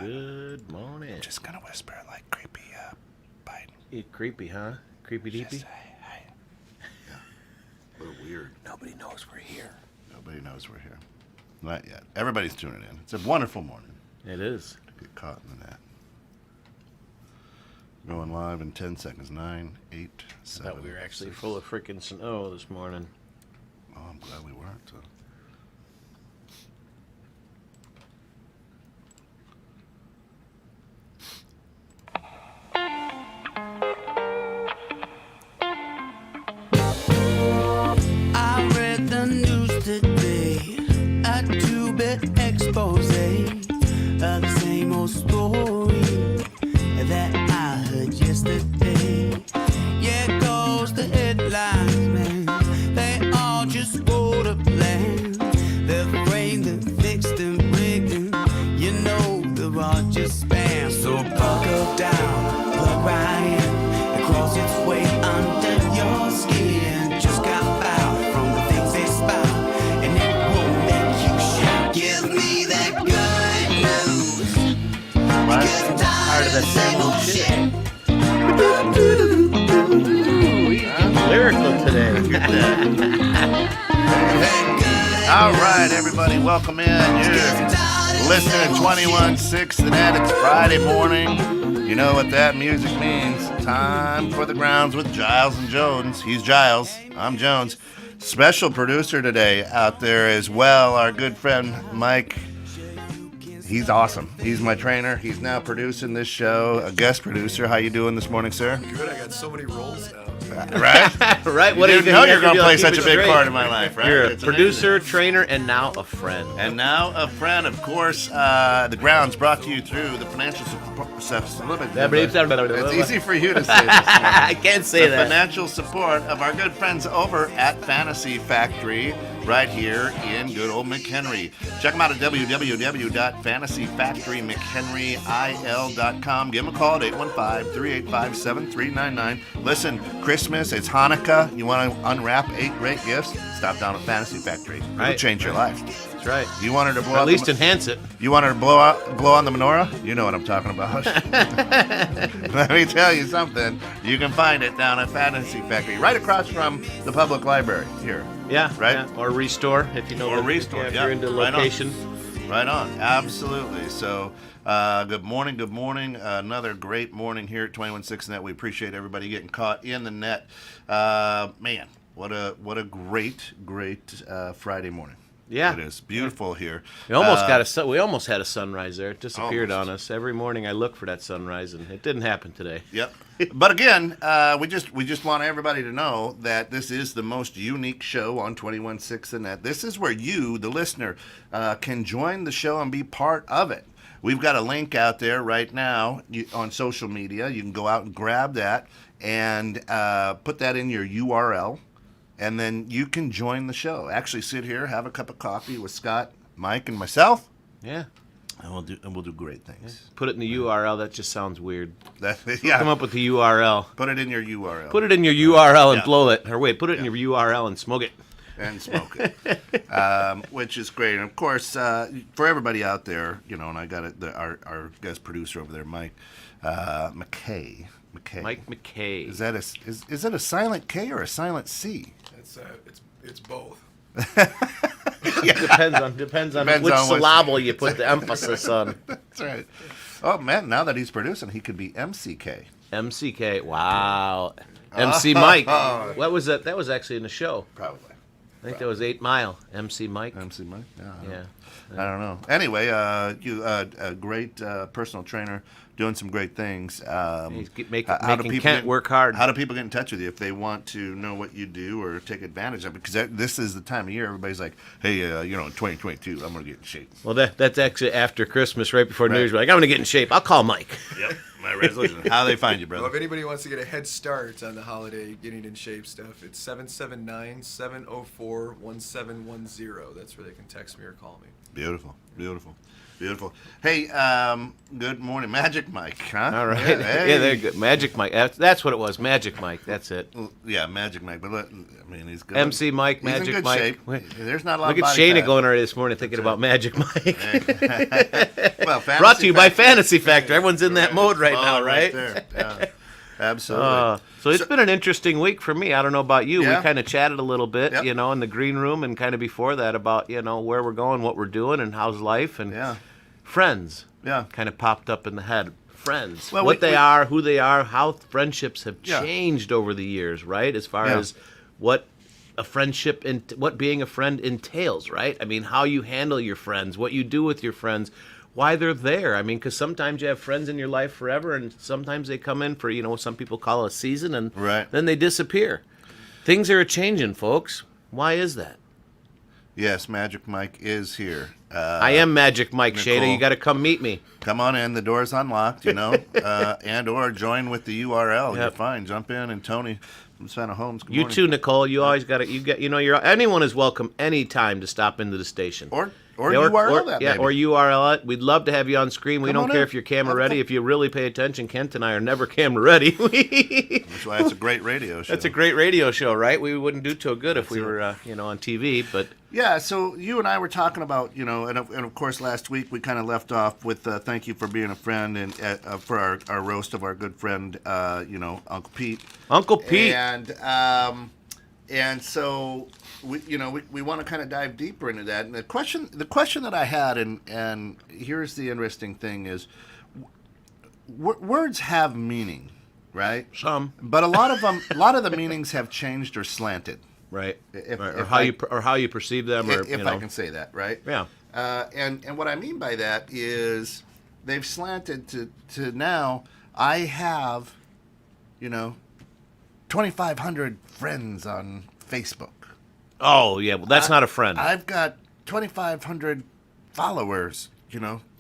Good morning. I'm just gonna whisper like creepy Biden. Creepy, huh? Creepy deepy? Just say, hey. Yeah. A little weird. Nobody knows we're here. Nobody knows we're here. Not yet. Everybody's tuning in. It's a wonderful morning. It is. To get caught in the net. Going live in 10 seconds. 9, 8, 7. I thought we were actually 6. full of freaking snow this morning. Oh, I'm glad we weren't. I read the news today, a two-bit expose of the same old story that I heard yesterday. Yeah, it goes the headlines, man. They all just go to plan. They're framed and fixed and rigged, and you know they're all just spam. So buckle down, plug right in, and cross its way under your skin. Just got foul from the things they spout, and it will make you shout. Give me that good news. I'm tired of that same old shit. Lyrical today. All right, everybody, welcome in. You're listening to 21.6 The Net. It's Friday morning. You know what that music means. Time for the grounds with Giles and Jones. He's Giles. I'm Jones. Special producer today out there as well, our good friend Mike. He's awesome. He's my trainer. He's now producing this show, a guest producer. How you doing this morning, sir? Good. I got so many roles now. Right? Right? What do you know you're going to play keep such it a big straight. part in my life, right? You're a It's producer, amazing. trainer, and now a friend. And now a friend, of course, the grounds brought to you through the financial support. It's easy for you to say this. I can't say The that. financial support of our good friends over at Fantasy Factory right here in good old McHenry. Check them out at www.fantasyfactorymchenryil.com. Give them a call at 815-385-7399. Listen, Christmas, it's Hanukkah. You want to unwrap 8 great gifts? Stop down at Fantasy Factory. It'll Right. change your life. That's right. You want her to blow Or at out least the, enhance it. you want her to blow on the menorah? You know what I'm talking about. Let me tell you something. You can find it down at Fantasy Factory, right across from the public library here. Yeah. Right? Yeah. Or restore if you know. Or restore, if yeah. you're into Right on. location. Right on. Absolutely. So, good morning. Good morning. Another great morning here at 21.6 Net. We appreciate everybody getting caught in the net. Man, what a great Friday morning. Yeah. It is beautiful here. We almost we almost had a sunrise there. It disappeared Almost. on us. Every morning I look for that sunrise, and it didn't happen today. Yep. But again, we just want everybody to know that this is the most unique show on 21.6 The Net. This is where you, the listener, can join the show and be part of it. We've got a link out there right now on social media. You can go out and grab that and put that in your URL. And then you can join the show. Actually, sit here, have a cup of coffee with Scott, Mike, and myself, Yeah. and we'll do great things. Put it in the URL. That just sounds weird. That, Come yeah, up with the URL. put it in your URL. Put it in your URL and Yeah. blow it. Or wait, put it in your URL and smoke it. And smoke it, which is great. And of course, for everybody out there, you know, and I got it. Our guest producer over there, Mike McKay. Mike McKay. Is that is it a silent K or a silent C? It's both. Depends on Depends which on what- syllable you put the emphasis on. That's right. Oh man, now that he's producing, he could be MCK. MCK. Wow. MC Mike. Oh. What was that? That was actually in the show. Probably. I think that was 8 Mile. MC Mike. MC Mike? Yeah. I don't know. Anyway, you a great personal trainer doing some great things. He's how do making people Kent work hard. How do people get in touch with you if they want to know what you do or take advantage of it? Because this is the time of year everybody's like, hey, in 2022, I'm going to get in shape. Well, that's actually after Christmas, right before New Right. Year's. We're like, I'm going to get in shape. I'll call Mike. Yep. My resolution. How they find you, Well, if brother? anybody wants to get a head start on the holiday getting in shape stuff, it's 779-704-1710. That's where they can text me or call me. Beautiful, beautiful, beautiful. Hey, good morning, Magic Mike. Huh? All right. Yeah, Yeah, hey. they're good. Magic Mike. That's what it was. Magic Mike. That's it. Yeah, Magic Mike. But look, I mean, he's good. MC Mike, He's in Magic good Mike. shape. There's not a lot. Look of at body Shayna fat. going already this morning thinking about Magic Mike. Well, Brought to you by Factor. Fantasy Factor. Everyone's in that mode right Oh, now, right? there. Yeah, absolutely. So it's been an interesting week for me. I don't know about you. Yeah. We kind of chatted a little bit, Yep. in the green room and kind of before that about, where we're going, what we're doing, and how's life. And Yeah. friends Yeah. kind of popped up in the head. Friends. Well, what we- they are, who they are, how friendships have Yeah. changed over the years, right? As far Yeah. as what a friendship and what being a friend entails, right? I mean, how you handle your friends, what you do with your friends, why they're there. I mean, because sometimes you have friends in your life forever, and sometimes they come in for, some people call a season, and Right. then they disappear. Things are changing, folks. Why is that? Yes, Magic Mike is here. I am Magic Mike, Nicole. Shada. You got to come meet me. Come on in. The door's unlocked, and or join with the URL. You're Yep. fine. Jump in. And Tony from Santa Homes. Good You morning. too, Nicole. You always got to. Anyone is welcome anytime to stop into the station. Or Yeah, URL that, yeah, maybe. or URL it. We'd love to have you on screen. We Come don't on care in. if you're camera Have ready. fun. If you really pay attention, Kent and I are never camera ready. That's why it's a great radio show. That's a great radio show, right? We wouldn't do too good if we were, on TV. But Yeah, so you and I were talking about, and of course last week we kind of left off with thank you for being a friend and for our roast of our good friend, Uncle Pete. Uncle Pete, And so we want to kind of dive deeper into that. And the question that I had, and here's the interesting thing is, words have meaning, right? some But a lot of the meanings have changed or slanted. right, If- or if how I- how you perceive them, or If I can say that, right? Yeah. And what I mean by that is they've slanted to now I have, 2,500 friends on Facebook. Oh yeah, well that's not a friend. I've got 2,500 followers,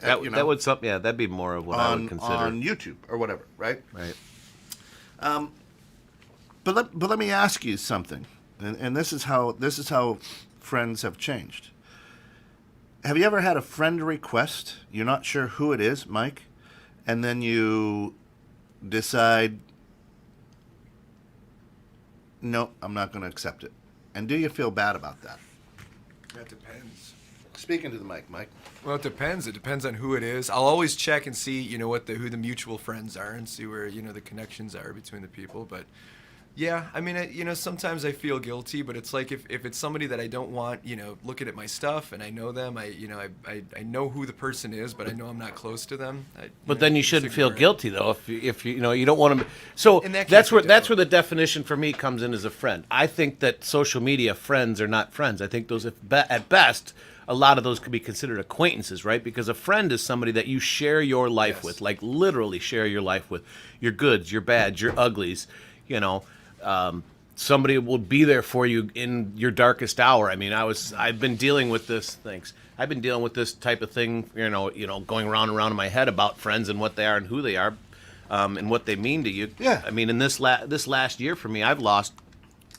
that would something. Yeah, that'd be more of what I would on consider. YouTube or whatever, right? Right. But let me ask you something, and this is how friends have changed. Have you ever had a friend request? You're not sure who it is, Mike, and then you decide, no, I'm not going to accept it. And do you feel bad about that? That depends. Speaking to the mic, Mike. Well, it depends. It depends on who it is. I'll always check and see, who the mutual friends are and see where, the connections are between the people. But yeah, I mean, sometimes I feel guilty, but it's like if it's somebody that I don't want, looking at my stuff and I know them, I know who the person is, but I know I'm not close to them. But then you just shouldn't feel ignore it. guilty though if you don't want to. So In that that's case, where I that's don't. where the definition for me comes in as a friend. I think that social media friends are not friends. I think those at best a lot of those could be considered acquaintances, right? Because a friend is somebody that you share your life Yes. with, like literally share your life with, your goods, your bads, your uglies. Somebody will be there for you in your darkest hour. I mean, I've been dealing with this. Thanks. I've been dealing with this type of thing, going round and round in my head about friends and what they are and who they are, and what they mean to you. Yeah. I mean, in this last year for me, I've lost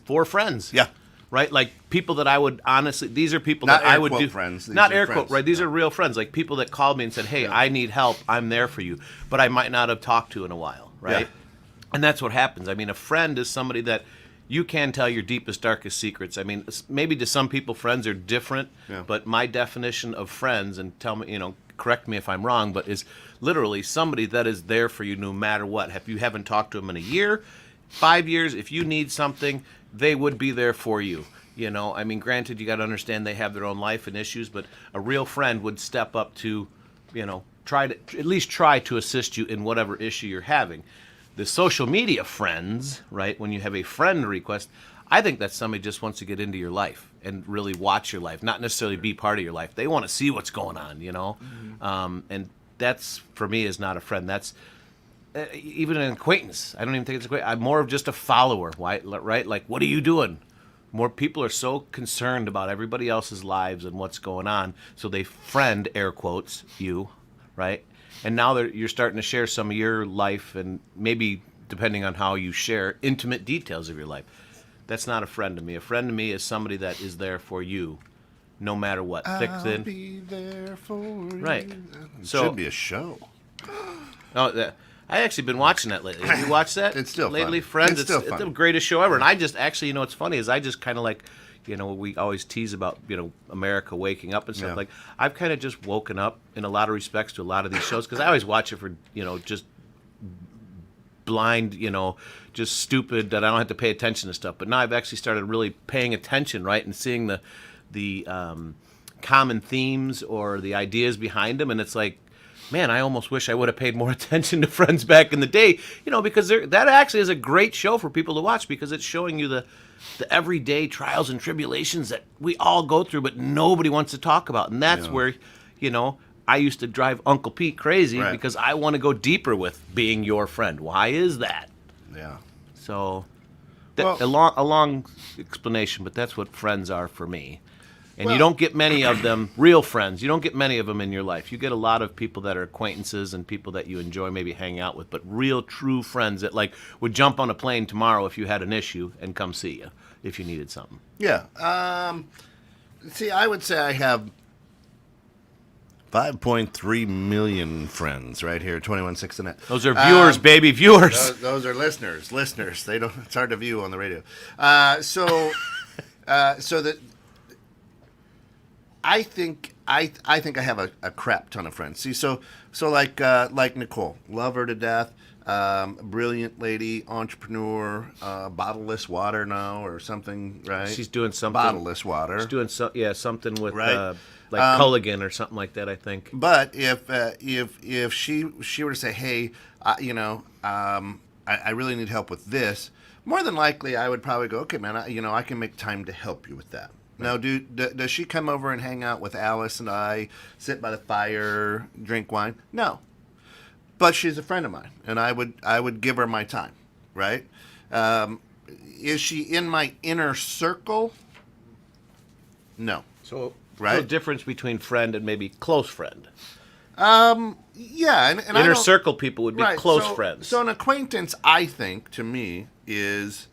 4 friends. Yeah. Right, like people that I would honestly. These are people Not that I air would quote do. friends. These Not are air friends. quote, right? These No. are real friends, like people that called me and said, "Hey, I need help. I'm there for you," but I might not have talked to in a while, right? Yeah. And that's what happens. I mean, a friend is somebody that you can tell your deepest, darkest secrets. I mean, maybe to some people, friends are different, Yeah. but my definition of friends, and tell me, correct me if I'm wrong, but is literally somebody that is there for you no matter what. If you haven't talked to them in a year, 5 years, if you need something, they would be there for you. I mean, granted, you got to understand they have their own life and issues, but a real friend would step up to, at least try to assist you in whatever issue you're having. The social media friends, right? When you have a friend request, I think that somebody just wants to get into your life and really watch your life, not necessarily be part of your life. They want to see what's going on, and that's for me is not a friend. That's even an acquaintance. I don't even think it's a acquaintance. I'm more of just a follower, right? Like, what are you doing? More people are so concerned about everybody else's lives and what's going on, so they friend, air quotes, you, right? and now you're starting to share some of your life, and maybe depending on how you share intimate details of your life. That's not a friend to me. A friend to me is somebody that is there for you, no matter what. Thick, thin. I'll be there for you. Right. It So- should be a show. Oh, I actually been watching that lately. Have you watched that? It's still lately, fun. Friends. It's still It's fun. the greatest show ever. And I just actually, what's funny is I just kind of like, we always tease about America waking up and stuff. Yeah. Like I've kind of just woken up in a lot of respects to a lot of these shows because I always watch it for just blind, just stupid that I don't have to pay attention to stuff. But now I've actually started really paying attention, right, and seeing the common themes or the ideas behind them, and it's like, man, I almost wish I would have paid more attention to Friends back in the day, because that actually is a great show for people to watch because it's showing you the everyday trials and tribulations that we all go through, but nobody wants to talk about, and that's where, I used to drive Uncle Pete crazy Right. because I want to go deeper with being your friend. Why is that? Yeah. So, Well- a long explanation, but that's what friends are for me. And Well- you don't get many of them, real friends. You don't get many of them in your life. You get a lot of people that are acquaintances and people that you enjoy maybe hanging out with, but real, true friends that would jump on a plane tomorrow if you had an issue and come see you if you needed something. Yeah. See, I would say I have 5.3 million friends right here, 21.6 and that. Those are viewers, baby, viewers. Those are listeners. They don't. It's hard to view on the radio. So that I think I have a crap ton of friends. See, so like Nicole, love her to death. Brilliant lady, entrepreneur, bottleless water now or something, right? She's doing something. Bottleless water. She's doing something with Right. Culligan or something like that, I think. But if she were to say, hey, I really need help with this, more than likely I would probably go, okay, man, I can make time to help you with that. Now, does she come over and hang out with Alice and I, sit by the fire, drink wine? No, but she's a friend of mine, and I would give her my time, right? Is she in my inner circle? No. So, Right. the difference between friend and maybe close friend. Yeah, and I Inner don't- circle people would be Right, close so- friends. So an acquaintance, I think, to me, is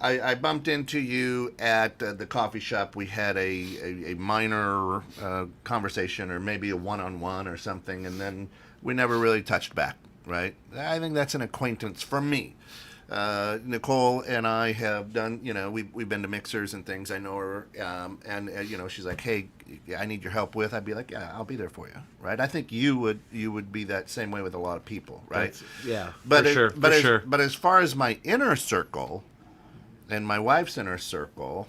I bumped into you at the coffee shop. We had a minor conversation or maybe a one-on-one or something, and then we never really touched back, right? I think that's an acquaintance for me. Nicole and I have done, we've been to mixers and things. I know her, and she's like, hey, I need your help with. I'd be like, yeah, I'll be there for you, right? I think you would be that same way with a lot of people, right? Yeah, But for sure. But as far as my inner circle and my wife's inner circle,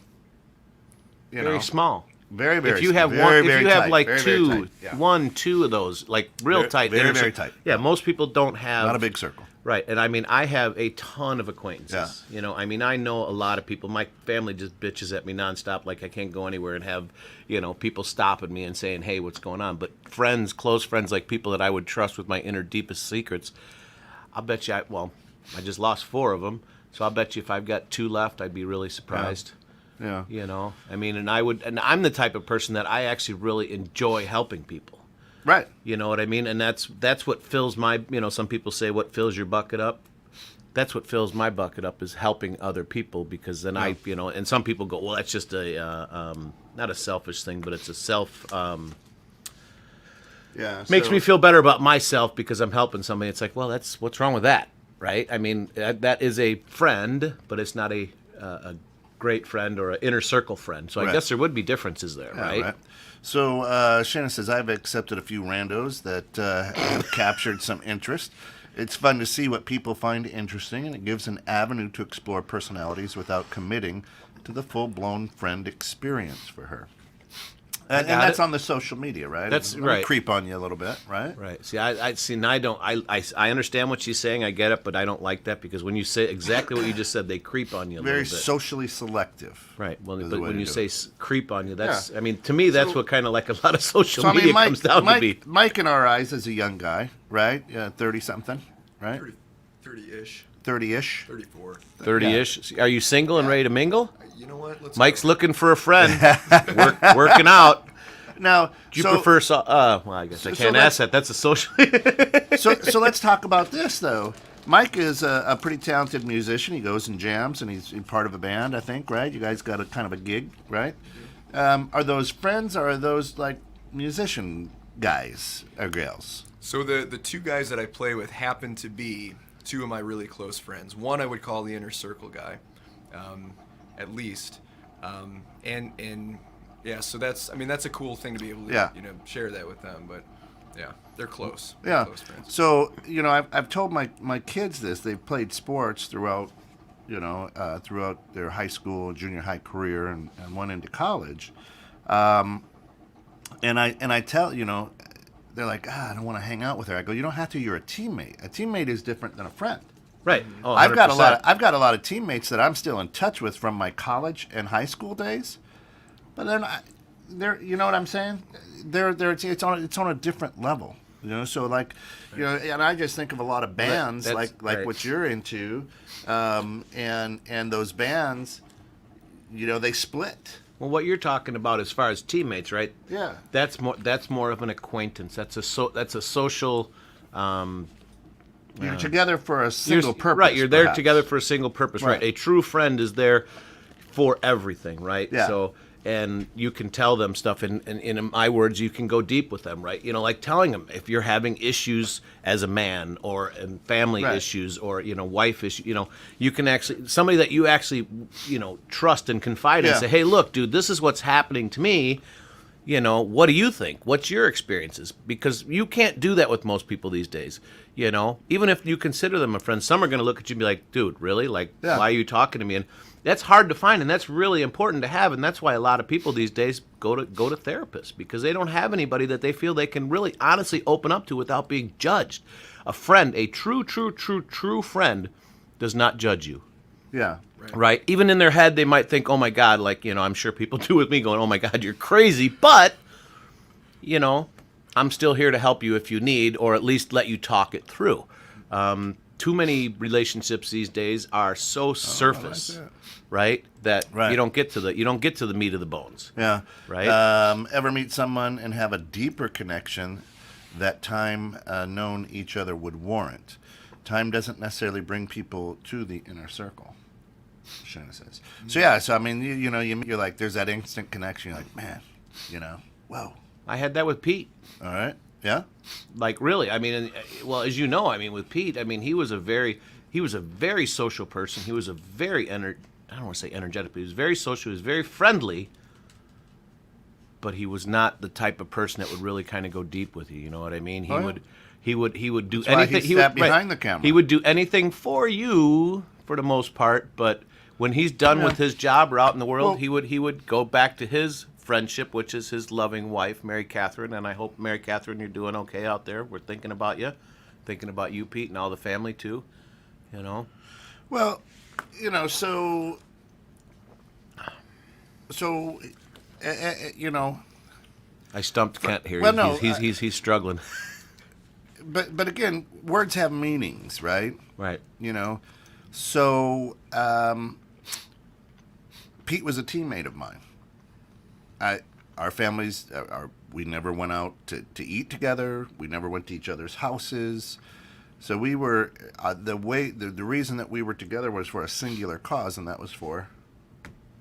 Very small. very, very. If you have very, one, if very you have tight, like very, very two, tight, yeah. 1-2 of those, like real Very- tight, very, inner very circle. tight. Yeah, most people don't have. Not a big circle. Right, and I mean, I have a ton of acquaintances. Yeah. I know a lot of people. My family just bitches at me nonstop, like I can't go anywhere and have, people stopping me and saying, "Hey, what's going on?" But friends, close friends, like people that I would trust with my inner deepest secrets, I'll bet you. I just lost 4 of them, so I'll bet you if I've got 2 left, I'd be really surprised. Yeah. And I'm the type of person that I actually really enjoy helping people. Right. You know what I mean? And that's what fills my, some people say what fills your bucket up. That's what fills my bucket up is helping other people because then and some people go, well, that's just a, not a selfish thing, but it's a Yeah. makes so- me feel better about myself because I'm helping somebody. It's like, well, what's wrong with that? Right? I mean, that is a friend, but it's not a great friend or an inner circle friend. So I Right. guess there would be differences there, Yeah, right? So Shannon says, I've accepted a few randos that have captured some interest. It's fun to see what people find interesting, and it gives an avenue to explore personalities without committing to the full-blown friend experience for her. And got that's it. on the social media, right? That's It'll right. Creep on you a little bit, right? Right. See, I see. Now I understand what she's saying. I get it, but I don't like that because when you say exactly what you just said, they creep on you a Very little bit. socially selective. Right. Well, is the but way when to you do say it. creep on you, that's. Yeah. I mean, to me, that's So- what kind of like a lot of social So, I media mean, comes down to be. Mike in our eyes is a young guy, right? 30-something, right? 30-ish, 30-ish. 34. 30-ish. Are you single and ready to mingle? You know what? Let's Mike's go. looking for a friend. Working out. Now, Do you so, prefer? Well, I guess I so can't let's- ask that. That's a social. so let's talk about this though. Mike is a pretty talented musician. He goes and jams, and he's part of a band, I think, right? You guys got a kind of a gig, right? Are those friends, or are those like musician guys or gals? So the two guys that I play with happen to be two of my really close friends. One I would call the inner circle guy, at least, and yeah. So that's a cool thing to be able to Yeah. share that with them. But yeah, they're close. Yeah. They're close friends. So I've told my kids this. They've played sports throughout, throughout their high school, junior high career, and one into college. And I tell they're like, I don't want to hang out with her. I go, you don't have to. You're a teammate. A teammate is different than a friend. Right. Oh, I've got a 100%. lot of teammates that I'm still in touch with from my college and high school days, but they're you know what I'm saying? It's on a different level. So like, and I just think of a lot of bands That's like right. what you're into, and those bands, they split. Well, what you're talking about as far as teammates, right? Yeah. That's more of an acquaintance. That's a social. You're together for a single purpose. Right. You're there perhaps. together for a single purpose. Right. Right. A true friend is there for everything. Right. Yeah. So. And you can tell them stuff, and in my words, you can go deep with them, right? Like telling them if you're having issues as a man, or in family Right. issues, or wife issues. You can actually somebody that you actually trust and confide in. Yeah. Say, hey, look, dude, this is what's happening to me. What do you think? What's your experiences? Because you can't do that with most people these days. Even if you consider them a friend, some are going to look at you and be like, dude, really? Like, Yeah. why are you talking to me? And that's hard to find, and that's really important to have, and that's why a lot of people these days go to therapists, because they don't have anybody that they feel they can really honestly open up to without being judged. A friend, a true friend, does not judge you. Yeah. Right? Even in their head, they might think, oh my God, like, I'm sure people do with me going, oh my God, you're crazy. But, I'm still here to help you if you need, or at least let you talk it through. Too many relationships these days are so surface, that. right? That Right. you don't get to the meat of the bones. Yeah. Right? Ever meet someone and have a deeper connection that time known each other would warrant? Time doesn't necessarily bring people to the inner circle, Shanna says. So yeah, so I mean, you're like, there's that instant connection. You're like, man, whoa. I had that with Pete. All right. Yeah. Like, really, I mean, well, as you know, I mean, with Pete, I mean, he was a very social person. He was a very I don't want to say energetic, but he was very social. He was very friendly, but he was not the type of person that would really kind of go deep with you. You know what I mean? He Oh, yeah. would do That's why anything. he would sat behind the camera. He would do anything for you for the most part, but when he's done Yeah. with his job or out in the world, Well- he would go back to his friendship, which is his loving wife, Mary Catherine, and I hope, Mary Catherine, you're doing okay out there. We're thinking about you, Pete, and all the family too. Well, so I stumped Kent here. Well, no, He's struggling. but again, words have meanings, right? Right. So Pete was a teammate of mine. Our families, we never went out to eat together. We never went to each other's houses. So we were the reason that we were together was for a singular cause, and that was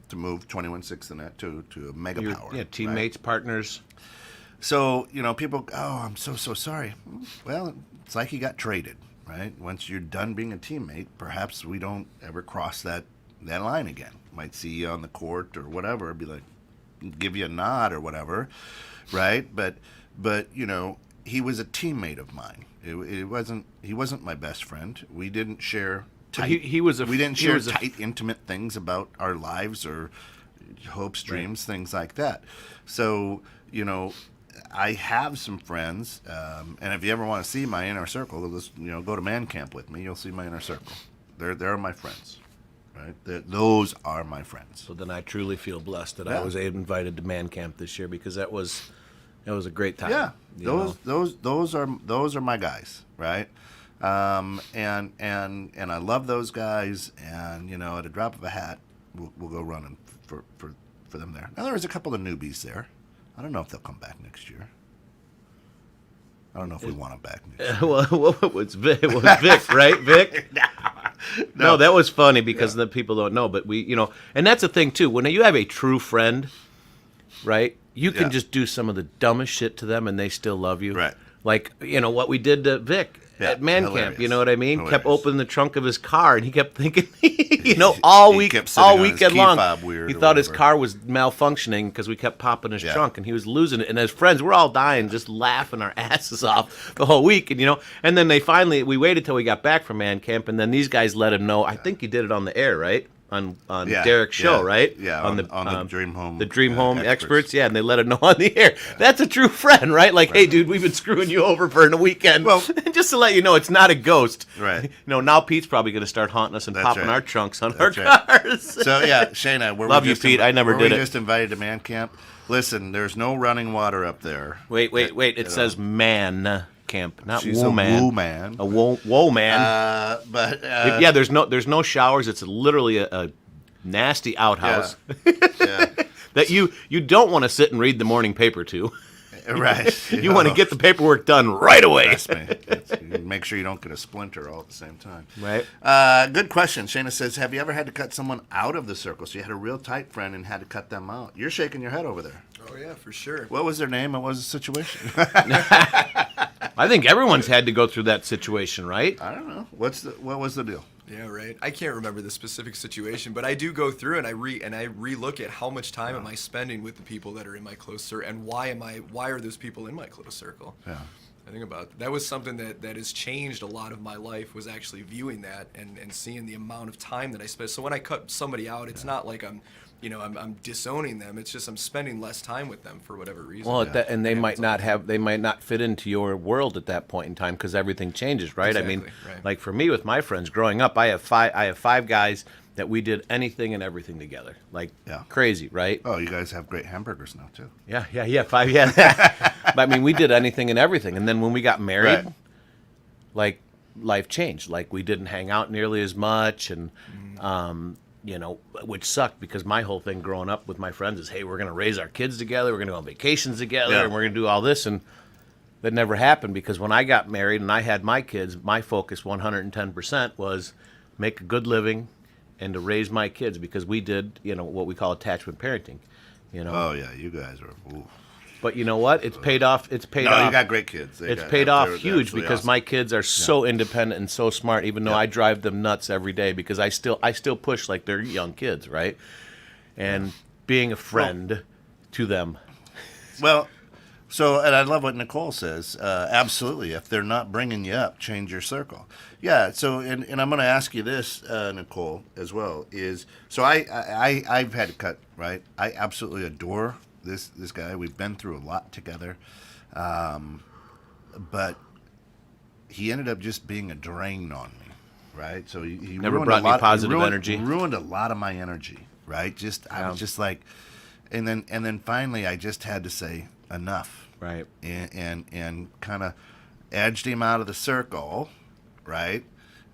to move 21/6 and that to a mega Your, power. yeah, right? teammates, partners. So people, oh, I'm so sorry. Well, it's like you got traded, right? Once you're done being a teammate, perhaps we don't ever cross that line again. Might see you on the court or whatever, be like, give you a nod or whatever, right? But he was a teammate of mine. He wasn't my best friend. We didn't share But tight. he was a- we didn't he share was a- tight, intimate things about our lives or hopes, dreams, things like that. So I have some friends, and if you ever want to see my inner circle, just go to Man Camp with me. You'll see my inner circle. They're my friends, right? Those are my friends. So then I truly feel blessed that I Yeah. was invited to Man Camp this year, because that was a great time. Yeah, you know? those are my guys, right? And I love those guys, and at a drop of a hat, we'll go running for them there. Now there was a couple of newbies there. I don't know if they'll come back next year. I don't know if we want them back next year. Well, what was Vic? It was Vic, right? Vic? No, that was funny because the people don't know. But we, and that's the thing too. When you have a true friend, right? You can just do some of the dumbest shit to them, and they still love you. Right. Like what we did to Vic at Man hilarious. Camp. You know what I mean? Hilarious. Kept opening the trunk of his car, and he kept thinking, all kept sitting on his weekend key long, fob weird he or thought his whatever. car was malfunctioning because we kept popping his trunk, and he was losing it. And as friends, we're all dying, just laughing our asses off the whole week. And and then we waited till we got back from Man Camp, and then these guys let him know. I think he did it on the air, right? On Derek's show, right? Yeah, on the Dream Home. The Dream Home experts, yeah, and they let him know on the air. That's a true friend, right? Like, hey, dude, we've been screwing you over for a weekend. Well, just to let you know, it's not a ghost. Right. Now Pete's probably going to start haunting us and popping right. our trunks on That's our right. cars. So, yeah, Shayna, Love you, Pete. I never did it. We just invited to Man Camp. Listen, there's no running water up there. Wait. It says Man Camp, not She's woman. a woo man. A whoa man. But yeah, there's no showers. It's literally a nasty outhouse yeah. that you don't want to sit and read the morning paper to. Right. You want to get the paperwork done right away. Trust me. Make sure you don't get a splinter all at the same time. Right. Good question. Shayna says, have you ever had to cut someone out of the circle? So you had a real tight friend and had to cut them out. You're shaking your head over there. Oh yeah, for sure. What was their name? What was the situation? I think everyone's had to go through that situation, right? I don't know. What was the deal? Yeah, right. I can't remember the specific situation, but I do go through and I re-look at how much time am I spending with the people that are in my close circle, and why are those people in my close circle? Yeah. I think about that was something that has changed a lot of my life, was actually viewing that and seeing the amount of time that I spend. So when I cut somebody out, it's not like I'm disowning them. It's just I'm spending less time with them for whatever reason. Well, and they might not fit into your world at that point in time because everything changes, right? Exactly, I mean, right. like for me with my friends growing up, I have five guys that we did anything and everything together, like crazy, right? Oh, you guys have great hamburgers now too. Yeah, 5, yeah. But I mean, we did anything and everything, and then when we got married, Right. like life changed. Like we didn't hang out nearly as much, and which sucked because my whole thing growing up with my friends is, hey, we're going to raise our kids together, we're going to go on vacations together, and we're going to do all this, and that never happened because when I got married and I had my kids, my focus 110% was make a good living and to raise my kids because we did, what we call attachment parenting, Oh yeah, you guys are. Ooh. But you know what? It's paid off. It's paid No, off. you got great kids. It's paid off they're huge absolutely because awesome. my kids are so independent and so smart. Even though I drive them nuts every day because I still push like they're young kids, right? And being a friend to them. Well, and I love what Nicole says. Absolutely, if they're not bringing you up, change your circle. Yeah. So, and I'm going to ask you this, Nicole, as well. I've had to cut. Right. I absolutely adore this guy. We've been through a lot together, but he ended up just being a drain on me. Right. So he Never ruined brought a lot, me positive he ruined, energy. Ruined a lot of my energy. Right. I was just like, and then finally I just had to say enough. Right. And kind of edged him out of the circle, right?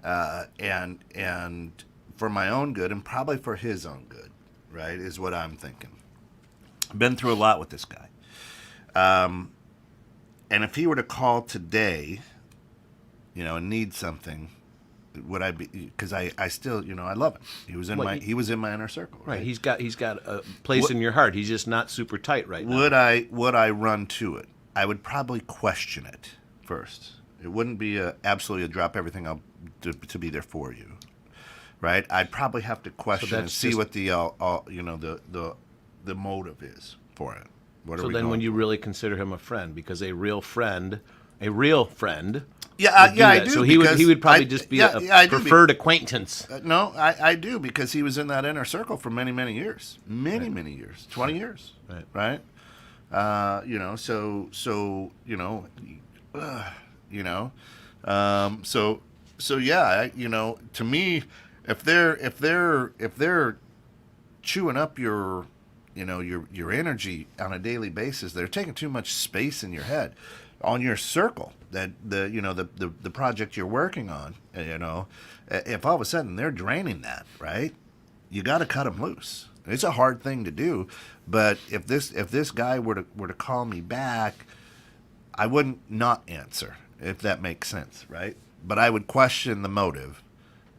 And for my own good and probably for his own good, right, is what I'm thinking. Been through a lot with this guy. And if he were to call today, and need something, would I be? Because I still, I love him. He was in my inner circle. Right. He's got a place in your heart. He's just not super tight right now. Would I run to it? I would probably question it first. It wouldn't be absolutely a drop everything up to be there for you, right? I'd probably have to question and see what the motive is for it. What are So we then, going when you for? really consider him a friend, because a real friend. Yeah, would do I that. do. So he would probably I just be do, a preferred acquaintance. No, I do because he was in that inner circle for many, many years, many years, 20 years, right? So yeah, to me, if they're chewing up your energy on a daily basis, they're taking too much space in your head, on your circle, that the project you're working on, if all of a sudden they're draining that, right? You got to cut them loose. It's a hard thing to do, but if this guy were to call me back, I wouldn't not answer, if that makes sense, right? But I would question the motive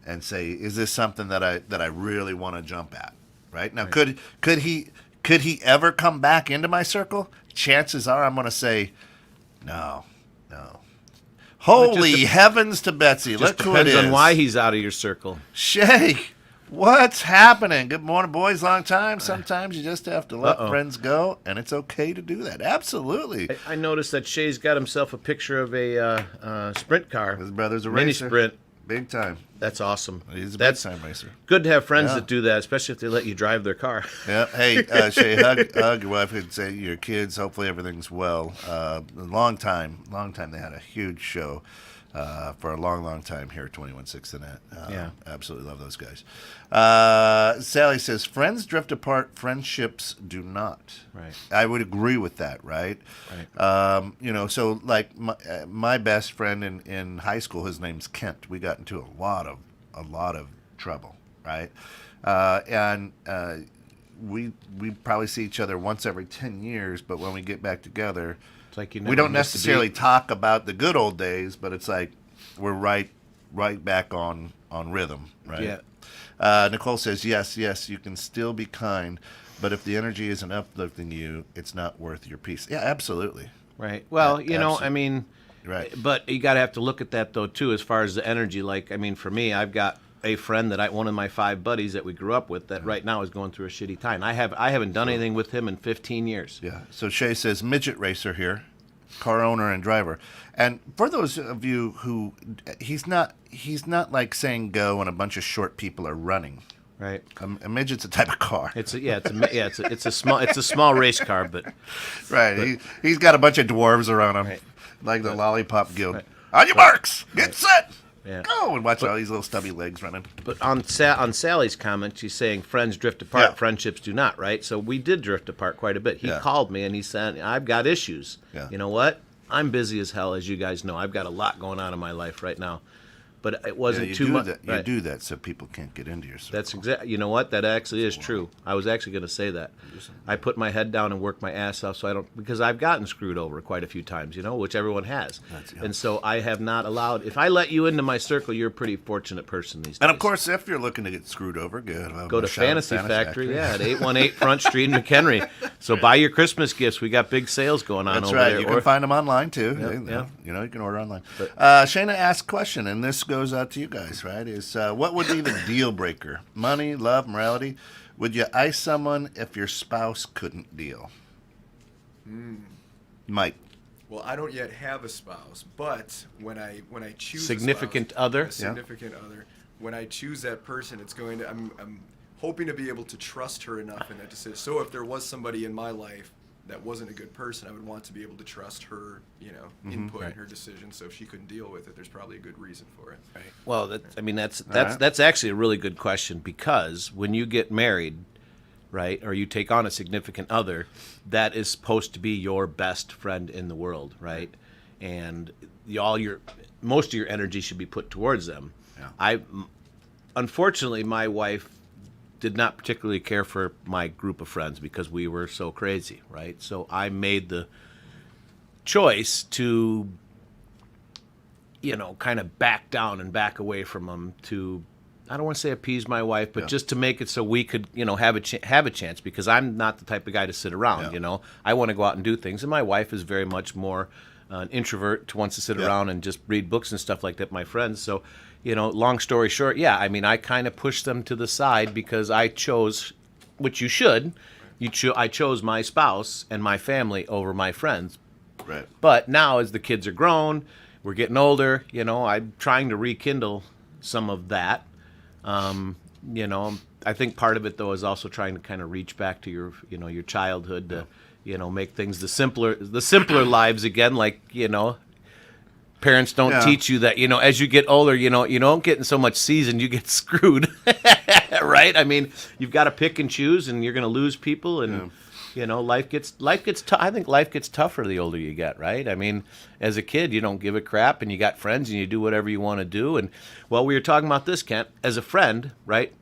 and say, is this something that I really want to jump at, right? Now, could he ever come back into my circle? Chances are I'm going to say, no. Holy heavens to Betsy! Look who it Depends is. on why he's out of your circle. Shay, what's happening? Good morning, boys. Long time. Sometimes you just have to let friends go, and it's okay to do that. Absolutely. I noticed that Shay's got himself a picture of a sprint car. His brother's a mini racer. sprint. Big time. That's awesome. He's a That's big time racer. good to have friends Yeah. that do that, especially if they let you drive their car. Yeah. Hey, Shay, hug your wife and say your kids. Hopefully everything's well. A long time. They had a huge show for a long time here at 21.6 The Net. Yeah. Absolutely love those guys. Sally says, friends drift apart, friendships do not. Right. I would agree with that, right? Right. So like my best friend in high school, his name's Kent. We got into a lot of trouble, right? And we probably see each other once every 10 years, but when we get back together, It's like you we never don't missed a necessarily beat. talk about the good old days, but it's like we're right back on rhythm, right? Yeah. Nicole says, yes, you can still be kind, but if the energy isn't uplifting you, it's not worth your peace. Yeah, absolutely. Right. Well, Absolutely. I mean, Right. but you got to have to look at that though too, as far as the energy. Like, I mean, for me, I've got a friend that one of my 5 buddies that we grew up with that right now is going through a shitty time. I haven't done anything with him in 15 years. Yeah. So Shay says, midget racer here, car owner and driver. And for those of you who, he's not like saying go and a bunch of short people are running. Right. A midget's a type of car. It's a small race car, but Right. He's got a bunch of dwarves around him, Right. like the Lollipop Guild. Right. On your marks, get set, Yeah. go, and watch all these little stubby legs running. But on Sally's comment, she's saying friends drift apart, Yeah. friendships do not, right? So we did drift apart quite a bit. He Yeah. called me and he said, I've got issues. Yeah. You know what? I'm busy as hell, as you guys know. I've got a lot going on in my life right now. But it wasn't you too do much. that. You do that so people can't get into your circle. That's exactly. You know what? That actually is true. I was actually going to say that. I put my head down and work my ass off, so I don't, because I've gotten screwed over quite a few times, which everyone has. Yeah. And so I have not allowed. If I let you into my circle, you're a pretty fortunate person these days. And of course, if you're looking to get screwed over, good. Go to Fantasy Factory, at 818 Front Street in McHenry. So buy your Christmas gifts. We got big sales going on That's over right. there. You can find them online too. Yeah. You can order online. Shayna asked a question, and this goes out to you guys, right? Is what would be the deal breaker? Money, love, morality? Would you ice someone if your spouse couldn't deal? Mike. Well, I don't yet have a spouse, but when I choose Significant a spouse, other? a significant other, when I choose that person, it's going to I'm hoping to be able to trust her enough in that decision. So if there was somebody in my life that wasn't a good person, I would want to be able to trust her, input in her decision. So if she couldn't deal with it, there's probably a good reason for it. Right. Well, that's right. that's actually a really good question, because when you get married, right, or you take on a significant other, that is supposed to be your best friend in the world, right? And most of your energy should be put towards them. Yeah. Unfortunately, my wife did not particularly care for my group of friends because we were so crazy, right? So I made the choice to, kind of back down and back away from them to, I don't want to say appease my wife, but just to make it so we could, have a chance, because I'm not the type of guy to sit around, Yeah. I want to go out and do things, and my wife is very much more an introvert, wants to sit around and just read books and stuff like that, my friends. So, long story short, I kind of pushed them to the side because I chose, which you should, I chose my spouse and my family over my friends. Right. But now, as the kids are grown, we're getting older, I'm trying to rekindle some of that. I think part of it, though, is also trying to kind of reach back to your childhood to, make things the simpler lives again. Like, parents don't teach you that, as you get older, you don't get in so much season, you get screwed, right? I mean, you've got to pick and choose, and you're going to lose people, and life gets tough. I think life gets tougher the older you get, right? I mean, as a kid, you don't give a crap, and you got friends, and you do whatever you want to do. And we were talking about this, Kent, as a friend, right?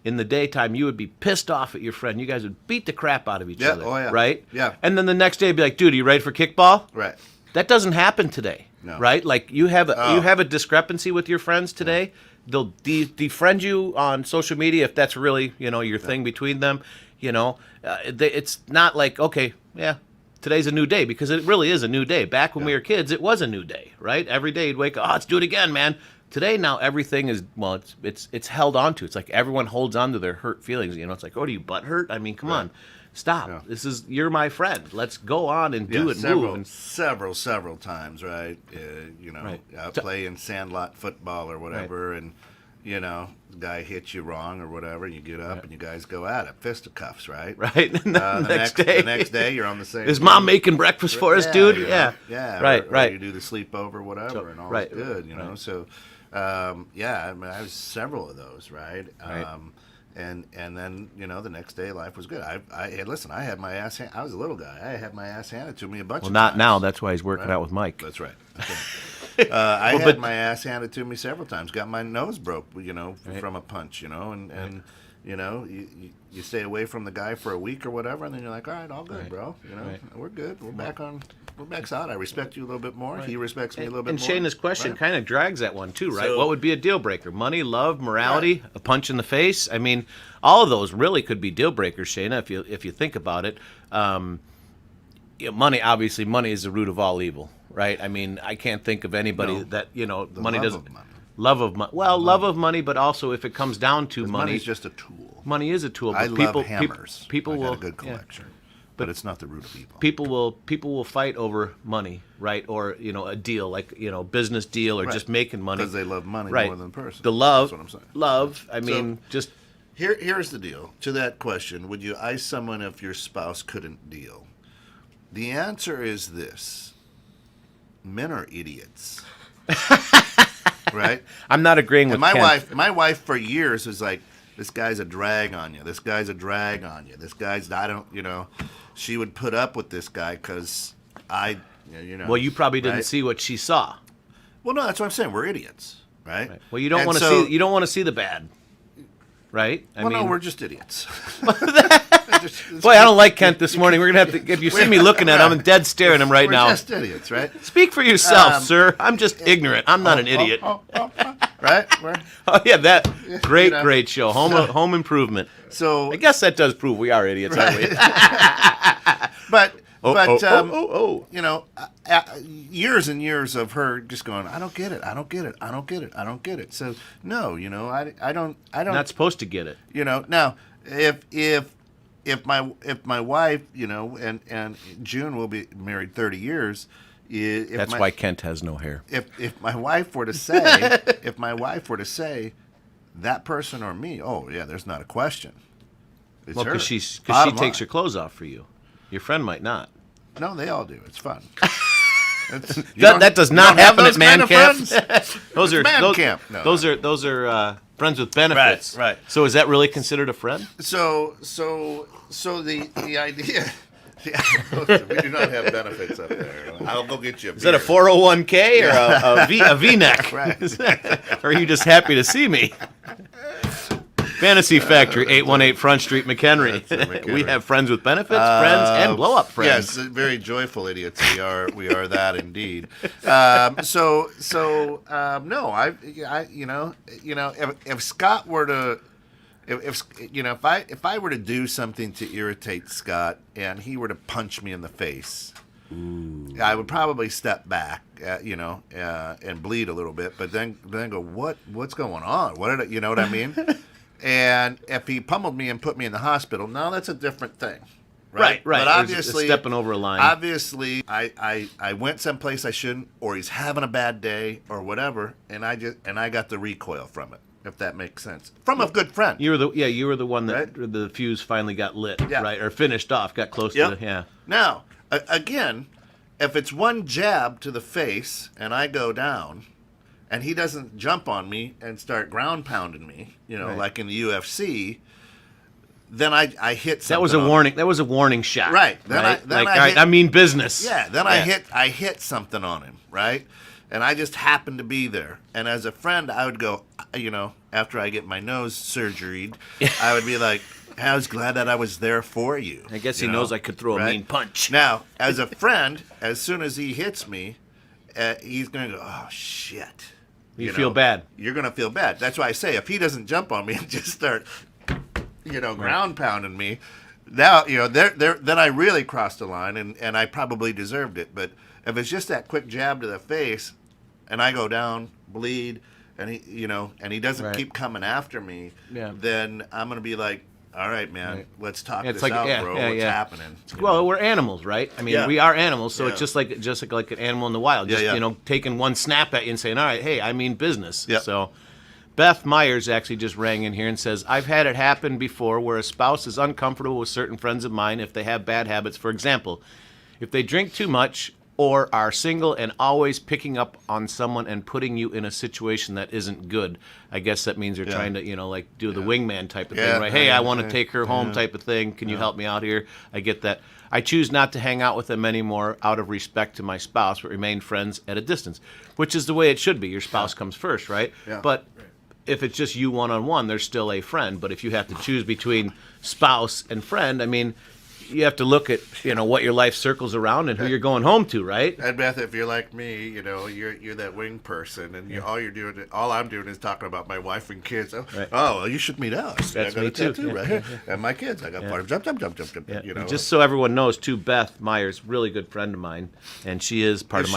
in the daytime, you would be pissed off at your friend. You guys would beat the crap out of each Yeah, other. oh, yeah. Right? Yeah. And then the next day, be like, dude, are you ready for kickball? Right. That doesn't happen today. No. Right? Like you have a discrepancy with your friends today. They'll defriend you on social media if that's really, your thing between them. It's not like, okay, yeah, today's a new day, because it really is a new day. Back when we were kids, it was a new day, right? Every day you'd wake up, let's do it again, man. Today, now everything is, it's held on to. It's like everyone holds on to their hurt feelings. It's like, oh, do you butt hurt? I mean, come on, stop. Yeah. You're my friend. Let's go on and do it. Several times, right? Playing sandlot football or whatever, and the guy hits you wrong or whatever, and you get up and you guys go at it, fisticuffs, right? Right. The next day you're on the same. Is mom making breakfast for us, dude? Yeah. Right. Right. Or you do the sleepover, whatever, and all is good, So, I mean, I was several of those, right? And then the next day life was good. Listen, I had my ass. I was a little guy. I had my ass handed to me a bunch of times. Well, not now. That's why he's working out with Mike. That's right. I had my ass handed to me several times. Got my nose broke, from a punch, and you stay away from the guy for a week or whatever, and then you're like, all right, all good, bro. We're good. We're back solid. I respect you a little bit more. He respects me a little bit more. And Shayna's question kind of drags that one too, right? So, what would be a deal breaker? Money, love, morality, a punch in the face. I mean, all of those really could be deal breakers, Shayna, if you think about it. Money, obviously, money is the root of all evil, right? I mean, I can't think of anybody that money doesn't. Love of money. Well, love of money, but also if it comes down to money, money's just a tool. Money is a tool. But I love hammers. People I will got a good collection, but it's not the root of evil. People will fight over money, right? Or a deal, like business deal, or just making money because they love money more than the person. The love, that's what I'm saying. Love. I mean, just here's the deal. To that question, would you ice someone if your spouse couldn't deal? The answer is this: men are idiots. Right? I'm not agreeing with Kent. My wife for years was like, this guy's a drag on you. This guy's a drag on you. This guy's, she would put up with this guy because Well, you probably didn't see what she saw. Well, no, that's what I'm saying. We're idiots, right? Well, you don't want to see the bad, right? I mean, no, we're just idiots. Boy, I don't like Kent this morning. We're gonna have to. If you see me looking at him, I'm dead staring him right now. We're just idiots, right? Speak for yourself, sir. I'm just ignorant. I'm not an idiot. Right? Oh yeah, that great show, Home Improvement. So I guess that does prove we are idiots, aren't we? Years and years of her just going, I don't get it. So no, I don't. Not supposed to get it. Now if my wife, and June will be married 30 years. That's why Kent has no hair. If my wife were to say, that person or me, oh yeah, there's not a question. It's well, her. because she takes her clothes off for you. Your friend might not. No, they all do. It's fun. That does not happen at man camp. Those are man camp. No, those are friends with benefits. Right. So is that really considered a friend? So the idea. Yeah, we do not have benefits up there. I'll go get you a beer. Is that a 401k or a V-neck? Right. Or are you just happy to see me? Fantasy Factory, 818 Front Street, McHenry. We have friends with benefits, friends, and blow-up friends. Yes, very joyful idiots. We are that indeed. No, if Scott were to. If I were to do something to irritate Scott and he were to punch me in the face, I would probably step back, and bleed a little bit, but then go, what's going on? What did you know what I mean? And if he pummeled me and put me in the hospital, now that's a different thing. Right. But obviously, stepping over a line. Obviously, I went someplace I shouldn't, or he's having a bad day, or whatever, and I got the recoil from it. If that makes sense, from a good friend. You were the one that the fuse finally got lit, right, or finished off, got close to the. Now, again, if it's one jab to the face and I go down, and he doesn't jump on me and start ground pounding me, like in the UFC, then I hit something. That was a warning. That was a warning shot. Right. I mean business. Yeah. Then I hit something on him. Right. and I just happened to be there. And as a friend, I would go, after I get my nose surgeryed, I would be like, I was glad that I was there for you. I guess he knows I could throw a mean punch. Now, as a friend, as soon as he hits me, he's going to go, oh, shit. You feel bad. You're going to feel bad. That's why I say, if he doesn't jump on me and just start, ground pounding me, now, then I really crossed the line, and I probably deserved it. But if it's just that quick jab to the face, and I go down, bleed, and he doesn't keep coming after me, then I'm going to be like, all right, man, let's talk this out, bro. What's happening? Well, we're animals, right? I mean, we are animals, so it's just like an animal in the wild. Just taking one snap at you and saying, all right, hey, I mean business. Yep. So Beth Myers actually just rang in here and says, I've had it happen before where a spouse is uncomfortable with certain friends of mine if they have bad habits. For example, if they drink too much or are single and always picking up on someone and putting you in a situation that isn't good. I guess that means they're trying to, do the wingman type of thing, right? Hey, I want to take her home type of thing. Can you help me out here? I get that. I choose not to hang out with them anymore out of respect to my spouse, but remain friends at a distance, which is the way it should be. Your spouse comes first, right? Yeah. But if it's just you one-on-one, there's still a friend. But if you have to choose between spouse and friend, I mean, you have to look at what your life circles around and who you're going home to, right? And Beth, if you're like me, you're that wing person, and all I'm doing is talking about my wife and kids. Oh, well, you should meet us. That's I got me a too. tattoo right here, and my kids. I got part of jump. And just so everyone knows, too, Beth Myers, really good friend of mine, and she is she is part of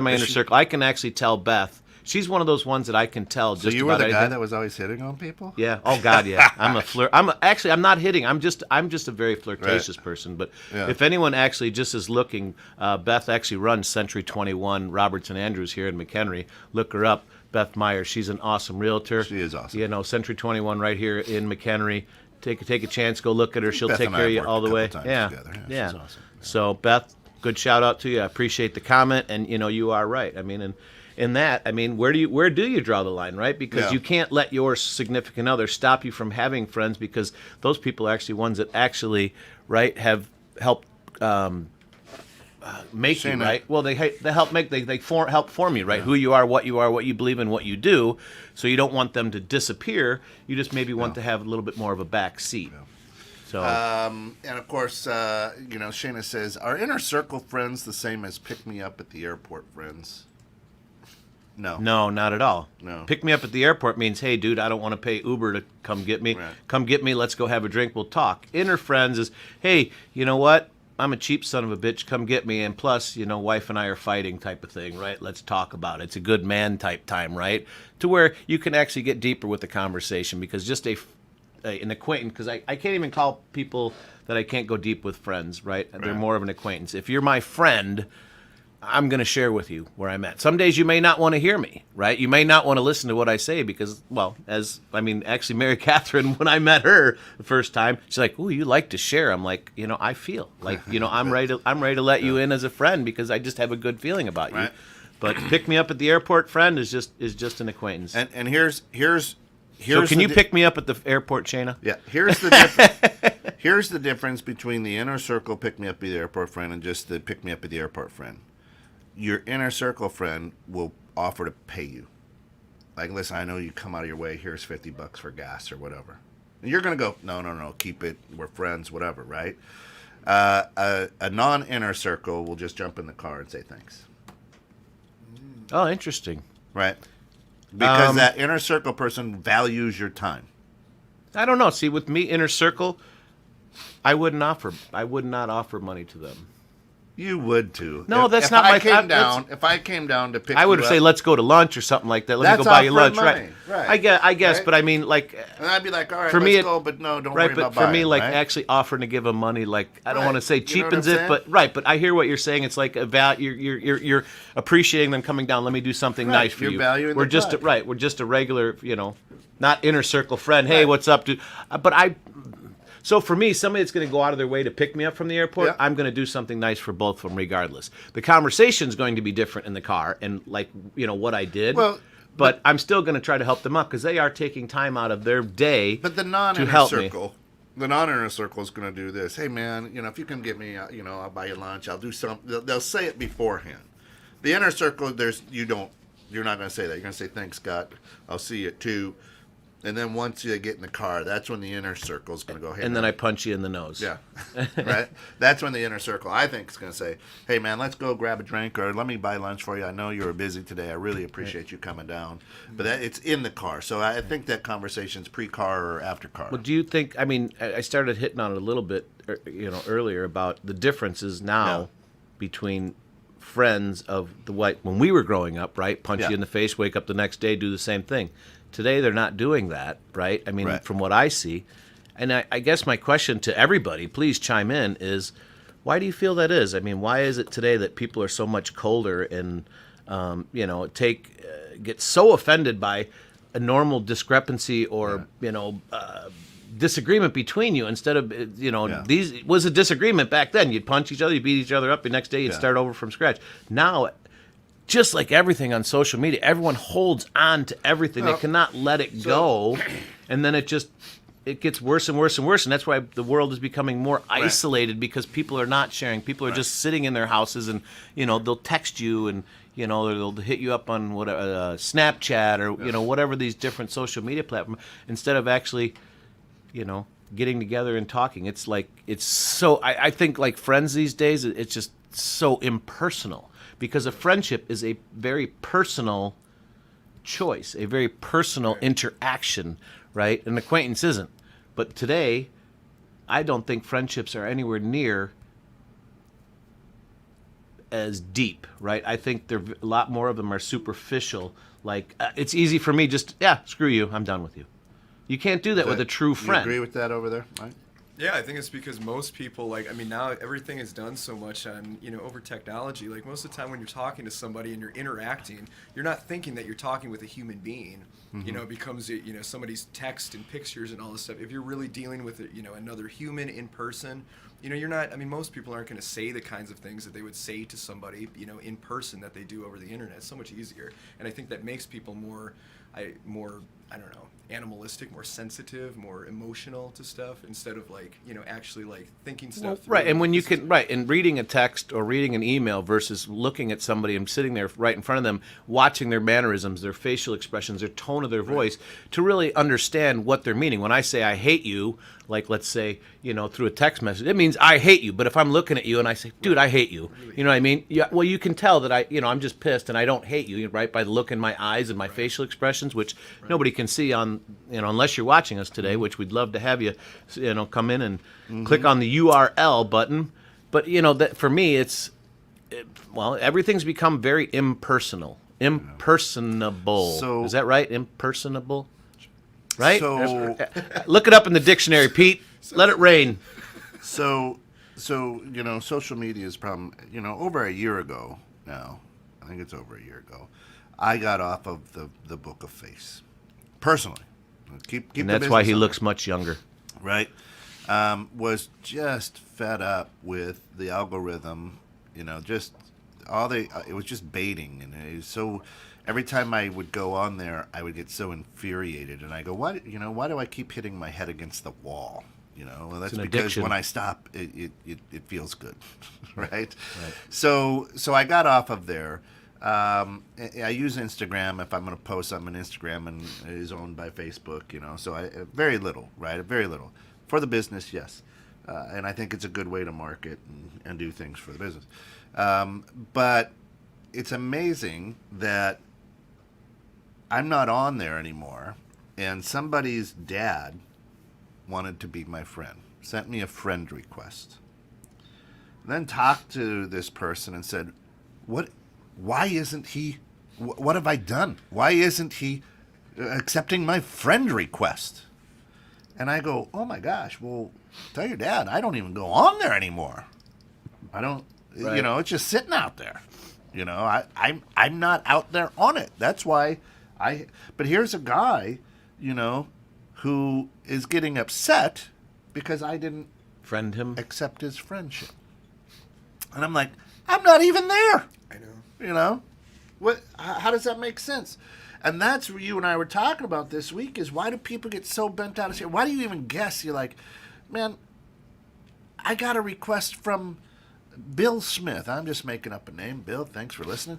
my inner circle. I can actually tell Beth. She's one of those ones that I can tell. So you were the guy that was always hitting on people? Yeah. Oh God, yeah. I'm a flirt. I'm not hitting. I'm just a very flirtatious person. But if anyone actually just is looking, Beth actually runs Century 21 Robertson Andrews here in McHenry. Look her up, Beth Myers. She's an awesome realtor. She is awesome. Century 21 right here in McHenry. Take a chance, go look at her. She'll Beth take and I care of you have all the way. worked a couple times together. Yeah. She's awesome. So Beth, good shout out to you. I appreciate the comment, and you are right. I mean, in that, I mean, where do you draw the line, right? Because you can't let your significant other stop you from having friends, because those people are actually ones that actually, right, have helped make you, right? Well, they help make help form you, right? Who you are, what you believe in, what you do. So you don't want them to disappear. You just maybe want to have a little bit more of a back seat. Yeah. So, and of course, Shayna says, are inner circle friends the same as pick me up at the airport friends? No. No, not at all. No. Pick me up at the airport means, hey, dude, I don't want to pay Uber to come get me. Right. Come get me. Let's go have a drink. We'll talk. Inner friends is, hey, you know what? I'm a cheap son of a bitch. Come get me. And plus, wife and I are fighting type of thing, right? Let's talk about it. It's a good man type time, right? To where you can actually get deeper with the conversation, because just an acquaintance, because I can't even call people that I can't go deep with friends, right? They're more of an acquaintance. If you're my friend, I'm going to share with you where I'm at. Some days you may not want to hear me, right? You may not want to listen to what I say because, actually Mary Catherine, when I met her the first time, she's like, "Ooh, you like to share." I'm like, I feel like, I'm ready to let you in as a friend because I just have a good feeling about you. Right. But pick me up at the airport friend is just an acquaintance. And here's so can you pick me up at the airport, Shayna? Yeah. Here's the difference. Here's the difference between the inner circle pick me up at the airport friend and just the pick me up at the airport friend. Your inner circle friend will offer to pay you. Like, listen, I know you come out of your way. Here's $50 for gas or whatever. And you're going to go, no, keep it. We're friends, whatever, right? A non-inner circle will just jump in the car and say thanks. Oh, interesting. Right? Because that inner circle person values your time. I don't know. See, with me, inner circle, I would not offer money to them. You would too. No, that's not my. If I came down to pick, I would say let's go to lunch or something like that. Let me go buy you lunch, right? I guess, but I mean, like, and I'd be like, all right, for let's go, but no, don't worry about buying. For me, like, right? actually offering to give them money, like, I don't want to say cheapens it, but but I hear what you're saying. It's like you're appreciating them coming down. Let me do something nice for you. Valuing we're just we're just a regular, not inner circle friend. Hey, what's up, dude? So for me, somebody that's going to go out of their way to pick me up from the airport, I'm going to do something nice for both of them regardless. The conversation's going to be different in the car and, like, what I did. Well, but I'm still going to try to help them up because they are taking time out of their day but the non-inner circle, the non-inner circle is going to do this. Hey, man, if you can get me, I'll buy you lunch. I'll do something. They'll say it beforehand. The inner circle, you're not going to say that. You're going to say, thanks, Scott. I'll see you at 2. And then once you get in the car, that's when the inner circle is going to go, hey, And man. then I punch you in the nose. Yeah. Right? That's when the inner circle, I think, is going to say, hey, man, let's go grab a drink or let me buy lunch for you. I know you were busy today. I really appreciate you coming down. But it's in the car. So I think that conversation's pre-car or after car. Well, do you think? I mean, I started hitting on it a little bit, earlier about the differences now Yeah. between friends of the white when we were growing up, right? Punch Yeah. you in the face, wake up the next day, do the same thing. Today, they're not doing that, right? I mean, Right. from what I see, and I guess my question to everybody, please chime in, is why do you feel that is? I mean, why is it today that people are so much colder and get so offended by a normal discrepancy or disagreement between you instead of Yeah. these was a disagreement back then. You'd punch each other, you beat each other up. The next day, you'd Yeah. start over from scratch. Now, just like everything on social media, everyone holds on to everything. They cannot let it go, and then it gets worse and worse and worse. And that's why the world is becoming more isolated because people are not sharing. People are just sitting in their houses, and they'll text you and they'll hit you up on Snapchat or whatever these different social media platforms instead of actually getting together and talking. It's like so. I think like friends these days, it's just so impersonal. Because a friendship is a very personal choice, a very personal interaction, right? An acquaintance isn't. But today, I don't think friendships are anywhere near as deep, right? I think a lot more of them are superficial. Like, it's easy for me screw you, I'm done with you. You can't do that with a true friend. You agree with that over there, Mike? Yeah, I think it's because most people, now everything is done so much on, over technology. Like, most of the time when you're talking to somebody and you're interacting, you're not thinking that you're talking with a human being. Mm-hmm. It becomes, somebody's text and pictures and all this stuff. If you're really dealing with, another human in person, you're not, most people aren't going to say the kinds of things that they would say to somebody, in person that they do over the internet. It's so much easier. And I think that makes people more, I don't know, animalistic, more sensitive, more emotional to stuff instead of actually thinking stuff through. Right, and when you can, and reading a text or reading an email versus looking at somebody and sitting there right in front of them, watching their mannerisms, their facial expressions, their tone of their voice, to really understand what they're meaning. When I say I hate you, like let's say, through a text message, it means I hate you. But if I'm looking at you and I say, dude, I hate you, you know what I mean? Yeah, well, you can tell that I'm just pissed and I don't hate you, right, by the look in my eyes and my facial expressions, which nobody can see on, unless you're watching us today, which we'd love to have you, come in and click on the URL button. But, that for me, everything's become very impersonable. So- Is that right? Impersonable? Right? So, Look it up in the dictionary, Pete. Let it rain. so social media's problem. Over a year ago now, I think it's over a year ago, I got off of the Book of Face, personally. Keep And the that's why business he on looks much younger. right. Was just fed up with the algorithm. Just it was just baiting, and it was so. Every time I would go on there, I would get so infuriated, and I go, "Why do I keep hitting my head against the wall?" Well, that's an because addiction. when I stop, it feels good, right? So I got off of there. I use Instagram if I'm going to post something on Instagram, and it is owned by Facebook. So I very little, right? Very little for the business, yes, and I think it's a good way to market and do things for the business. But it's amazing that I'm not on there anymore, and somebody's dad wanted to be my friend, sent me a friend request, then talked to this person and said, why isn't he, what have I done? Why isn't he accepting my friend request? And I go, oh my gosh, well, tell your dad, I don't even go on there anymore. I don't, Right. It's just sitting out there. I'm not out there on it. That's why but here's a guy, who is getting upset because I didn't Friend him. accept his friendship. And I'm like, I'm not even there. I know. What? How does that make sense? And that's what you and I were talking about this week is why do people get so bent out of shape? Why do you even guess? You're like, man, I got a request from Bill Smith. I'm just making up a name. Bill, thanks for listening.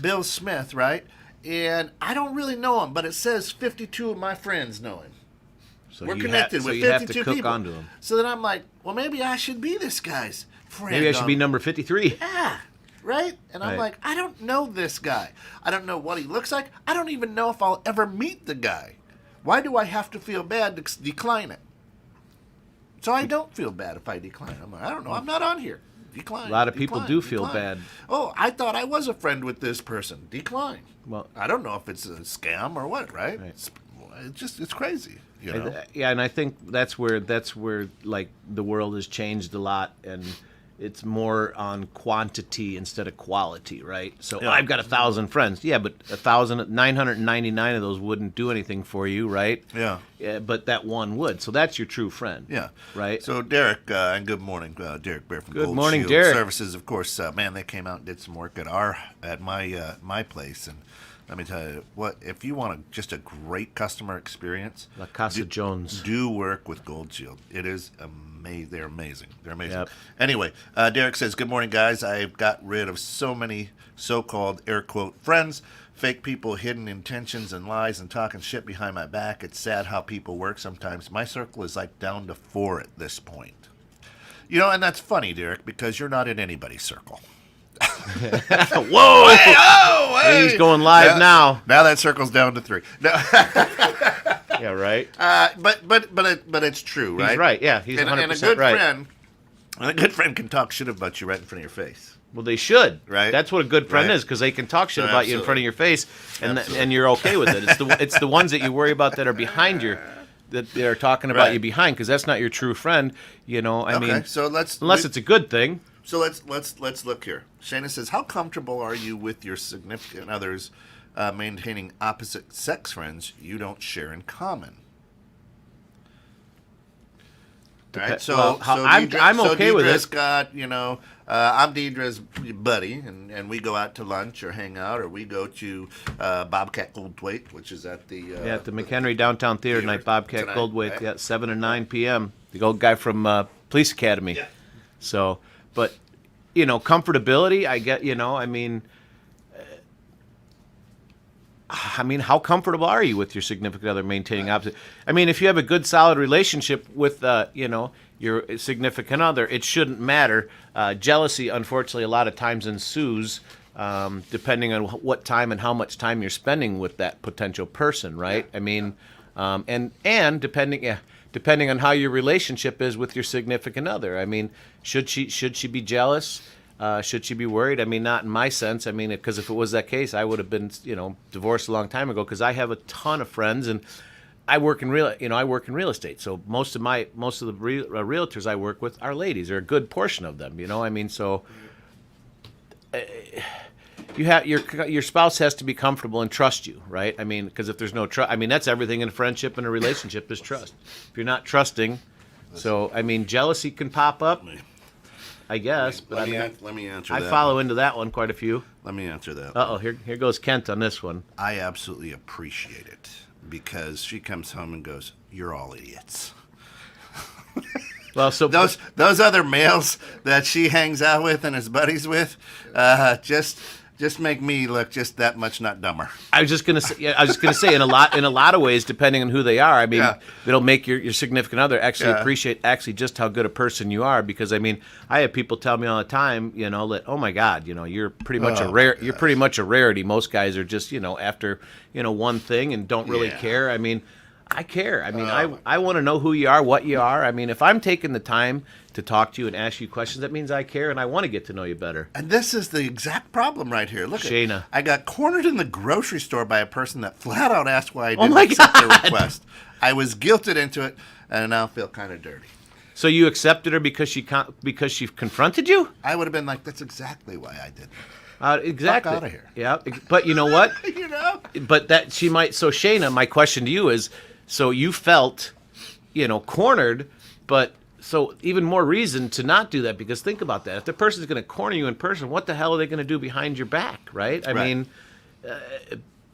Bill Smith, right? And I don't really know him, but it says 52 of my friends know him. So We're you connected so with you have to 52 cook people. onto him. So then I'm like, well, maybe I should be this guy's friend. Maybe I should be number 53. Yeah, right? And I'm Right. like, I don't know this guy. I don't know what he looks like. I don't even know if I'll ever meet the guy. Why do I have to feel bad to decline it? So I don't feel bad if I decline. I'm like, I don't know. I'm not on here. Decline. A lot of people decline, do feel decline. bad. Oh, I thought I was a friend with this person. Decline. Well, I don't know if it's a scam or what, right? Right. It's crazy. You know? yeah, and I think that's where like the world has changed a lot, and it's more on quantity instead of quality, right? So Yeah. I've got 1,000 friends, yeah, but 999 of those wouldn't do anything for you, right? Yeah. But that one would. So that's your true friend. Yeah. Right. So Derek, and good morning, Derek Bear from Good Gold morning, Shield Derek. Services. Of course, man, they came out and did some work at my place, and let me tell you what, if you want just a great customer experience, La Casa Jones. do work with Gold Shield. It is amazing. They're amazing. They're amazing. Yep. Anyway, Derek says, good morning, guys. I've got rid of so many so-called air quote friends, fake people, hidden intentions and lies and talking shit behind my back. It's sad how people work sometimes. My circle is like down to 4 at this point. You know, and that's funny, Derek, because you're not in anybody's circle. Whoa! Hey, oh, hey! He's going live now. Now that circle's down to 3. No. Yeah, right. But it's true, right? He's right. Yeah, he's 100% and a good right. friend, and a good friend can talk shit about you right in front of your face. Well, they should. Right. That's what a good friend Right. is, because they can talk shit about you in Absolutely. front of your face, and Absolutely. and you're okay with it. It's the ones that you worry about that are behind you, that they're talking about Right. you behind, because that's not your true friend. You know, I mean, So unless it's a good thing. So let's look here. Shayna says, how comfortable are you with your significant others maintaining opposite sex friends you don't share in common? Right. So, well, I'm okay with Deidre's it. got, I'm Deidre's buddy, and we go out to lunch or hang out, or we go to Bobcat Goldthwait, which is at the At the McHenry Downtown Theater Theater tonight, Bobcat tonight, Goldthwait, right? yeah, 7 and 9 p.m. The old guy from Police Academy. Yeah. So, but, comfortability, I get, I mean, how comfortable are you with your significant other maintaining opposite? I mean, if you have a good, solid relationship with, your significant other, it shouldn't matter. Jealousy, unfortunately, a lot of times ensues, depending on what time and how much time you're spending with that potential person, right? I mean, and depending on how your relationship is with your significant other. I mean, should she be jealous? Should she be worried? I mean, not in my sense. I mean, because if it was that case, I would have been, divorced a long time ago. Because I have a ton of friends, and I work in real estate. So most of the realtors I work with are ladies, or a good portion of them. I mean, so you have your spouse has to be comfortable and trust you, right? I mean, because if there's no trust, I mean, that's everything in a friendship and a relationship is trust. If you're not trusting, so I mean, jealousy can pop up. I guess, but let me answer I that. follow into that one quite a few. Let me answer that. Uh oh, here goes Kent on this one. I absolutely appreciate it because she comes home and goes, "You're all idiots." Well, so Those other males that she hangs out with and is buddies with, just make me look just that much not dumber. I was just gonna say, in a lot of ways, depending on who they are, I mean, Yeah. it'll make your significant other actually Yeah. appreciate actually just how good a person you are. Because I mean, I have people tell me all the time, that oh my God, you're pretty much a rare, you're pretty much a rarity. Most guys are just after one thing and don't really Yeah. care. I mean, I care. I mean, I want to know who you are, what you are. I mean, if I'm taking the time to talk to you and ask you questions, that means I care and I want to get to know you better. And this is the exact problem right here. Look, Shayna. I got cornered in the grocery store by a person that flat out asked why I Oh didn't my accept their God. request. I was guilted into it, and now I feel kind of dirty. So you accepted her because she confronted you? I would have been like, "That's exactly why I did Exactly. Fuck outta here. Yeah, but you know what? that." But that she might. So Shayna, my question to you is: so you felt, cornered, but so even more reason to not do that, because think about that. If the person's going to corner you in person, what the hell are they going to do behind your back, right? I Right. mean,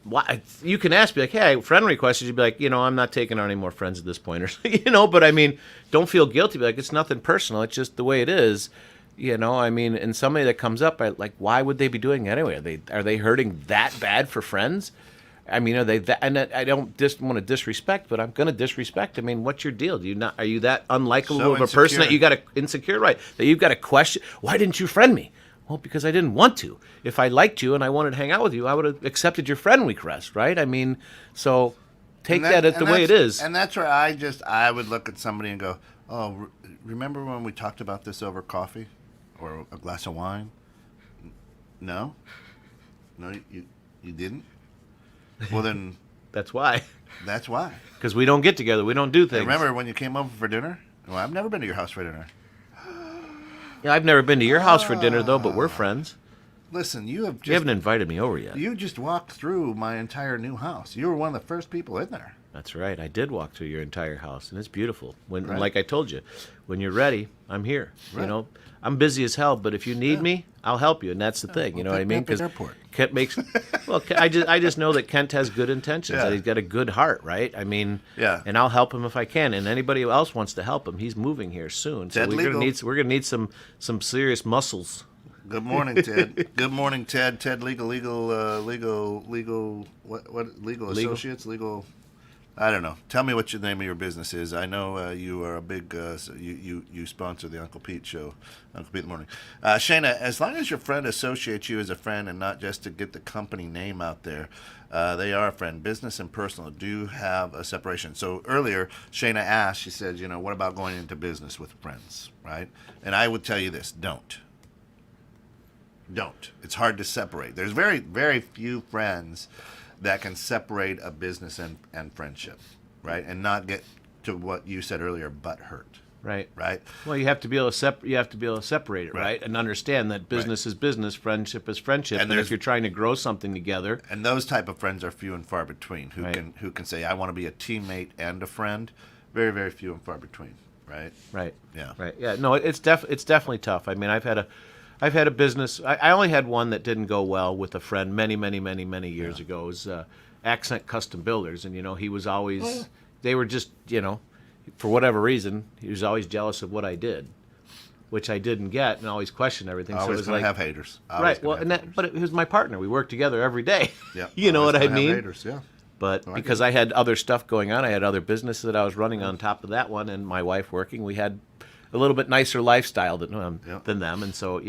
why? You can ask, be like, "Hey, friend requested." You'd be like, I'm not taking on any more friends at this point, or But I mean, don't feel guilty. Be like, it's nothing personal. It's just the way it is. I mean, and somebody that comes up, like, why would they be doing it anyway? Are they hurting that bad for friends? I mean, are they that? And I don't just want to disrespect, but I'm going to disrespect. I mean, what's your deal? Are you that unlikable So of a person that insecure. you got to insecure, right? That you've got to question. Why didn't you friend me? Well, because I didn't want to. If I liked you and I wanted to hang out with you, I would have accepted your friend request, right? I mean, so take And that as the way it that's- is. And that's where I would look at somebody and go, oh, remember when we talked about this over coffee or a glass of wine? No, you didn't. Well, then That's why. that's why. Because we don't get together. We don't do things. Remember when you came over for dinner? Well, I've never been to your house for dinner. Yeah, I've never been to your house for dinner, though, but we're friends. Listen, you have You just haven't invited me over yet. you just walked through my entire new house. You were one of the first people in there. That's right. I did walk through your entire house, and it's beautiful. When, Right. like I told you, when you're ready, I'm here. Right. I'm busy as hell, but if you need me, I'll help you, and that's the thing. You know what I pick me mean? up at the airport. Kent makes. Well, I just know that Kent has good intentions. Yeah. That he's got a good heart, right? I mean, Yeah. And I'll help him if I can. And anybody else wants to help him, he's moving here soon. So Ted we're Legal. gonna need some serious muscles. Good morning, Ted. Good morning, Ted. Ted Legal Associates, legal. I don't know. Tell me what the name of your business is. I know you are a big. You sponsor the Uncle Pete show, Uncle Pete in the Morning. Shayna, as long as your friend associates you as a friend and not just to get the company name out there, they are a friend. Business and personal do have a separation. So earlier, Shayna asked. She said, what about going into business with friends, right? And I would tell you this: don't. It's hard to separate. There's very, very few friends that can separate a business and friendship, right? And not get to what you said earlier, butt hurt, Right. right? Well, you have to be able to separate it, right? And understand that business is business, friendship is friendship. And And if there's- you're trying to grow something together, And those type of friends are few and far between. Who Right. can say I want to be a teammate and a friend? Very, very few and far between, right? right? Yeah. Right. Yeah. No, it's definitely tough. I mean, I've had a business. I only had one that didn't go well with a friend many years ago. It was Accent Custom Builders, and he was always. They were just for whatever reason, he was always jealous of what I did, which I didn't get, and always questioned everything. So it Always was gonna like, have haters. Always right. gonna Well, have and haters. but it was my partner. We worked together every day. Yeah, You know always what I gonna have mean? Haters, yeah. But No, I because get it. I had other stuff going on, I had other businesses that I was running on top of that one, and my wife working, we had a little bit nicer lifestyle than Yeah. than them, and so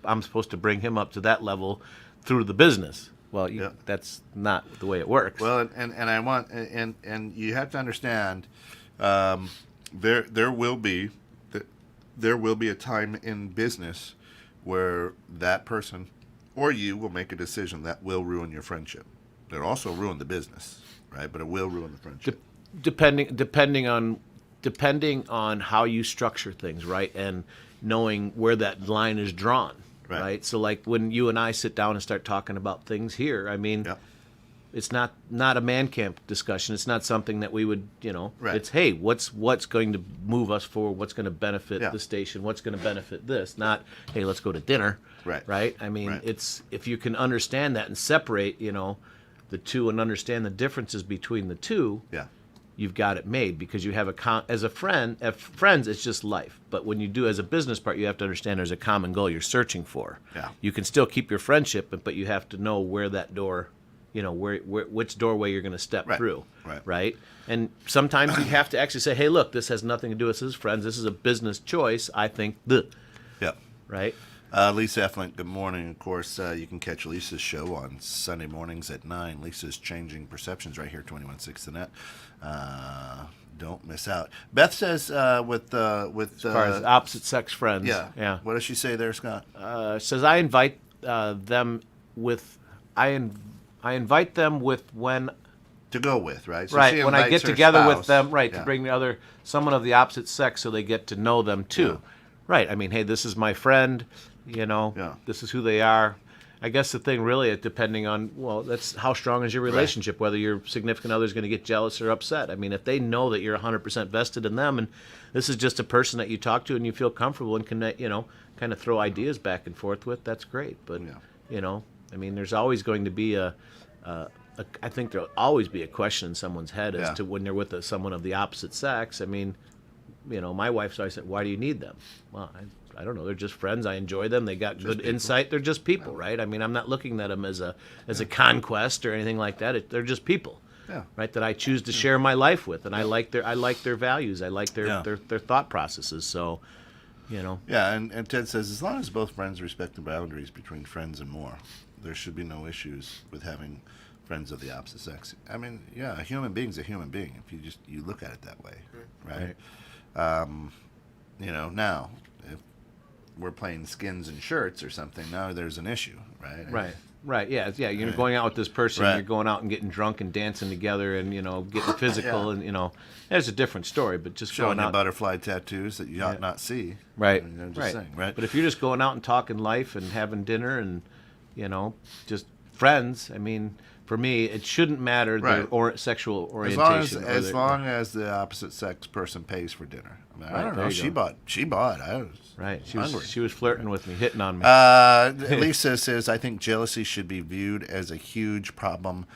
I'm supposed to bring him up to that level through the business. Well, Yeah. that's not the way it works. Well, and I want and you have to understand, there will be a time in business where that person or you will make a decision that will ruin your friendship. It'll also ruin the business, right? But it will ruin the friendship. Depending on how you structure things, right, and knowing where that line is drawn, Right. right. So, like when you and I sit down and start talking about things here, I mean. Yeah. It's not a man camp discussion. It's not something that we would, Right. It's, hey, what's going to move us forward? What's going to benefit Yeah. the station? What's going to benefit this? Not, hey, let's go to dinner. Right. Right. I mean, Right. it's if you can understand that and separate, the two and understand the differences between the two. Yeah. You've got it made because you have as a friend. Friends, it's just life. But when you do as a business part, you have to understand there's a common goal you're searching for. Yeah. You can still keep your friendship, but you have to know where that door, which doorway you're going to step Right. through. Right. And sometimes you have to actually say, hey, look, this has nothing to do with his friends. This is a business choice. I think Yeah. right. Lisa Efflin, good morning. Of course, you can catch Lisa's show on Sunday mornings at 9. Lisa's Changing Perceptions right here, 21.6 The Net. Don't miss out. Beth says with As far as opposite sex friends. yeah. Yeah. What does she say there, Scott? Says I invite them with I invite them with when To go with, right? So right she when I invites get her together with spouse. them, right, Yeah. to bring someone of the opposite sex so they get to know them too. Right. I mean, hey, this is my friend, Yeah. this is who they are. I guess the thing really is depending on, that's how strong is your relationship, whether your significant other is going to get jealous or upset. I mean, if they know that you're 100% vested in them and this is just a person that you talk to and you feel comfortable and can, kind of throw ideas back and forth with, that's great. But, I mean, there's always going to be I think there'll always be a question in someone's head as Yeah. to when they're with someone of the opposite sex. I mean, my wife's always said, why do you need them? Well, I don't know, they're just friends. I enjoy them. They got good insight. They're just people, right? I mean, I'm not looking at them as a conquest or anything like that. They're just people, right? That I choose to share my life with, and I like their values. I like their thought processes. So, you know. Yeah, and Ted says as long as both friends respect the boundaries between friends and more, there should be no issues with having friends of the opposite sex. I mean, yeah, a human being's a human being if you look at it that way, right? You know, now if we're playing skins and shirts or something, now there's an issue, right? Right. Yeah. You're going out with this person. Right. You're going out and getting drunk and dancing together, and getting physical, and there's a different story. But just Showing going you out, butterfly tattoos that you ought not see, right? I'm just saying, right? But if you're just going out and talking life and having dinner and just friends, I mean, for me, it shouldn't matter the sexual orientation. As long as the opposite sex person pays for dinner. I mean, I don't know. She bought. I was hungry. She was flirting with me, hitting on me. Lisa says, I think jealousy should be viewed as a huge problem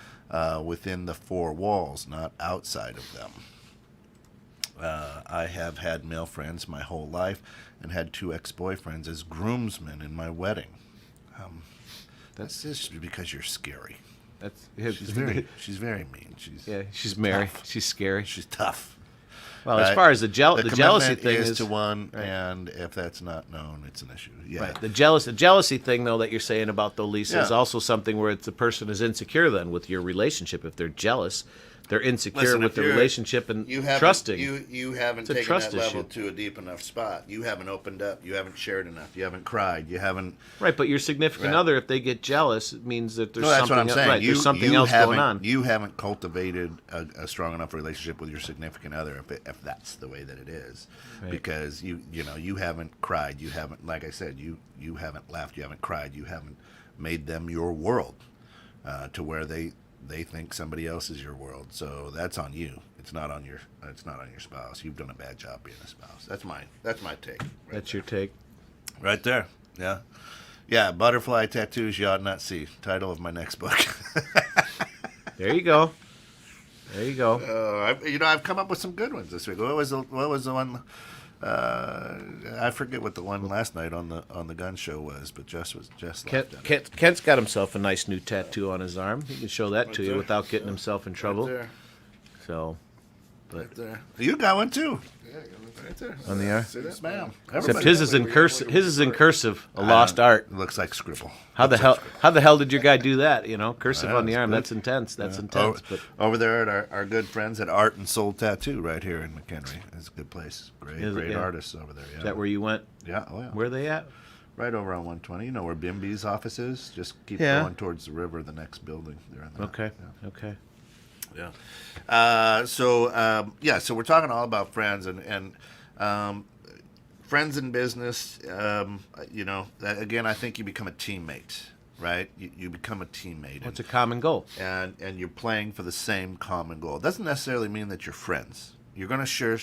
within the four walls, not outside of them. I have had male friends my whole life and had 2 ex-boyfriends as groomsmen in my wedding. That's just because you're scary. She's very mean. She's Mary. Tough. She's scary. She's tough. Well, as far as the jealousy commitment thing is to one, and if that's not known, it's an issue. Yeah. Right. The jealousy thing, though, that you're saying about though, Lisa, is also something where the person is insecure then with your relationship. If they're jealous, they're insecure with the relationship and trusting. You haven't taken that level to a deep enough spot. You haven't opened up. You haven't shared enough. You haven't cried. You haven't. Right, but your significant other, if they get jealous, it means that there's that's something. What I'm saying. Right, there's something else going on. You haven't cultivated a strong enough relationship with your significant other, if that's the way that it is, because you haven't cried. You haven't, like I said, you haven't laughed. You haven't cried. You haven't made them your world to where they think somebody else is your world. So that's on you. It's not on your spouse. You've done a bad job being a spouse. That's my take. That's your take. Right there. Yeah. Yeah, butterfly tattoos you ought not see. Title of my next book. There you go. I've come up with some good ones this week. What was the one? I forget what the one last night on the gun show was, but Jess Kent's got himself a nice new tattoo on his arm. He can show that to you without getting himself in trouble. Right there. So, Right there. You got one too. Yeah, I got one Right there. On the arm? See that? Bam. Except his is in cursive. His is in cursive, a lost art. It looks like scribble. How the hell did your guy do that? Cursive on the arm. good. That's intense. That's intense. But Over there at our good friends at Art and Soul Tattoo right here in McHenry. It's a good place. Great artists over there. Yeah. is that where you went? Yeah. Oh yeah. Where are they at? Right over on 120. You know where Bimby's office is? Just keep Yeah. going towards the river, the next building. They're in that. Okay. Yeah. Okay. Yeah. So we're talking all about friends and friends in business. Again, I think you become a teammate, right? You become a teammate. What's a common goal? And you're playing for the same common goal. It doesn't necessarily mean that you're friends. You're going to share.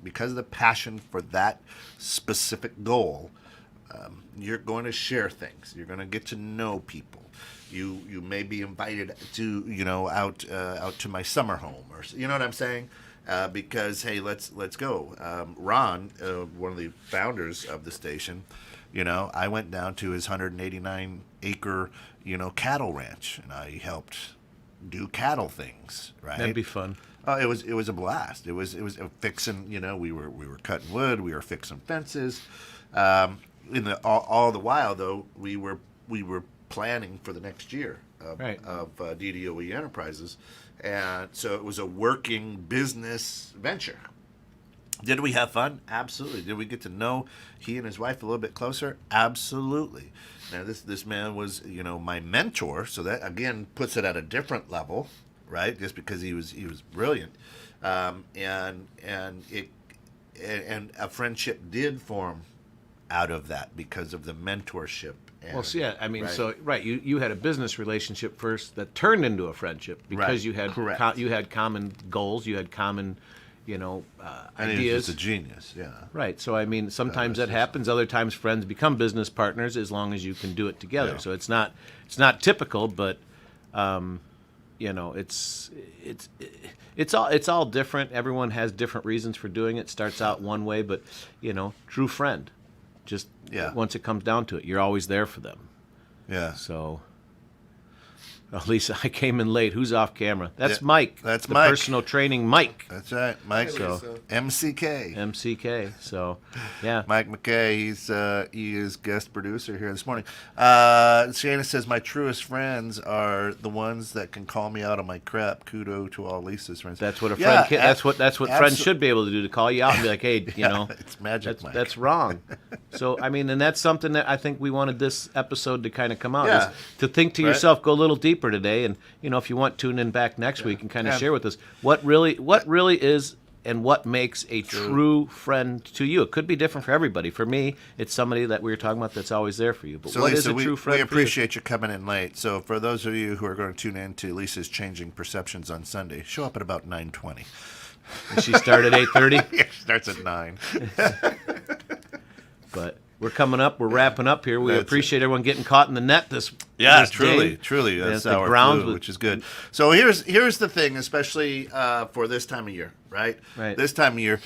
Because of the passion for that specific goal. You're going to share things. You're going to get to know people. You may be invited to out to my summer home, or you know what I'm saying? Because hey, let's go. Ron, one of the founders of the station, I went down to his 189 acre cattle ranch, and I helped do cattle things. Right? That'd be fun. It was a blast. It was fixing. We were cutting wood. We were fixing fences. All the while though, we were planning for the next year of DDOE Enterprises, and so it was a working business venture. Did we have fun? Absolutely. Did we get to know he and his wife a little bit closer? Absolutely. Now this man was my mentor, so that again puts it at a different level, right? Just because he was brilliant, and a friendship did form out of that because of the mentorship. You had a business relationship first that turned into a friendship because you had you had common goals, you had common, and ideas. he was just a genius, yeah. Right. So sometimes that happens. Other times friends become business partners as long as you can do it together. Yeah. So it's not typical, but it's all different. Everyone has different reasons for doing it. Starts out one way, but true friend. Just Yeah. once it comes down to it, you're always there for them. Yeah. So, Lisa, I came in late. Who's off camera? That's Yeah, Mike. that's the Mike. personal training Mike. That's right. Mike. So- MCK. MCK. So, yeah. Mike McKay, he is guest producer here this morning. Shana says my truest friends are the ones that can call me out on my crap. Kudo to all Lisa's friends. That's what a Yeah, friend. That's what friends should be able to do, to call you out and be like, hey, you know, it's magic, Mike. that's wrong. So I mean, and that's something that I think we wanted this episode to kind of come out, Yeah. is to think to Right. yourself, go a little deeper today, and you know, if you want, tune in back next week and kind of Yeah. share with us what really is and what makes a true friend to you. It could be different for everybody. For me, it's somebody that we were talking about that's always there for you. But So what Lisa, is a true friend? we for you? appreciate you coming in late. So for those of you who are going to tune in to Lisa's Changing Perceptions on Sunday, show up at about 9:20. And she started at 8:30. It starts at 9. But we're coming up. We're wrapping up here. We That's appreciate everyone getting caught in the net this. Yeah, this truly, day. truly. Yeah, That's the our grounds flu, with- which is good. So here's the thing, especially for this time of year, right? Right. This time of year,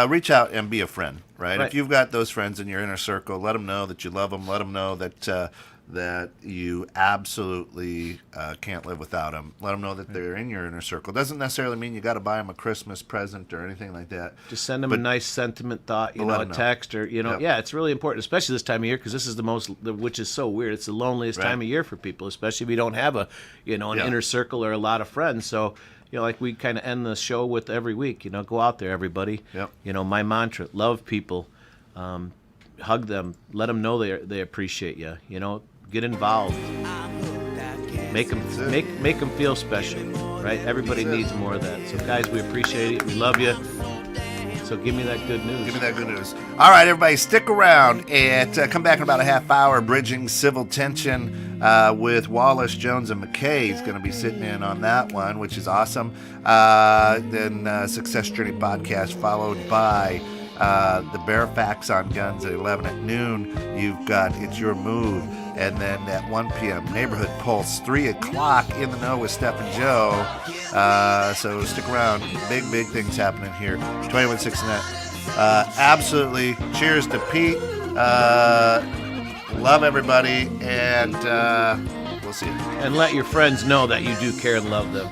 reach out and be a friend, right? Right. If you've got those friends in your inner circle, let them know that you love them. Let them know that that you absolutely can't live without them. Let them know that they're in your inner circle. Doesn't necessarily mean you got to buy them a Christmas present or anything like that. Just send them a nice sentiment thought, But know, let a 'em know. text, or Yep. yeah, it's really important, especially this time of year, because this is which is so weird. It's the loneliest Right. time of year for people, especially if you don't have an Yeah. inner circle or a lot of friends. So, like we kind of end the show with every week, go out there, everybody. Yep. My mantra: love people, hug them, let them know they appreciate you. Get involved, make them feel special, right? Everybody needs more of that. So, guys, we appreciate it. We love you. So, give me that good news. Give me that good news. All right, everybody, stick around and come back in about a half hour. Bridging Civil Tension with Wallace, Jones, and McKay is going to be sitting in on that one, which is awesome. Then Success Journey podcast, followed by the Bare Facts on Guns at 11 at noon. You've got It's Your Move. And then at 1 p.m., Neighborhood Pulse, 3 o'clock, In the Know with Steph and Joe. So stick around. Big things happening here. 21.6 Net. Absolutely. Cheers to Pete. Love everybody. And we'll see you. And let your friends know that you do care and love them.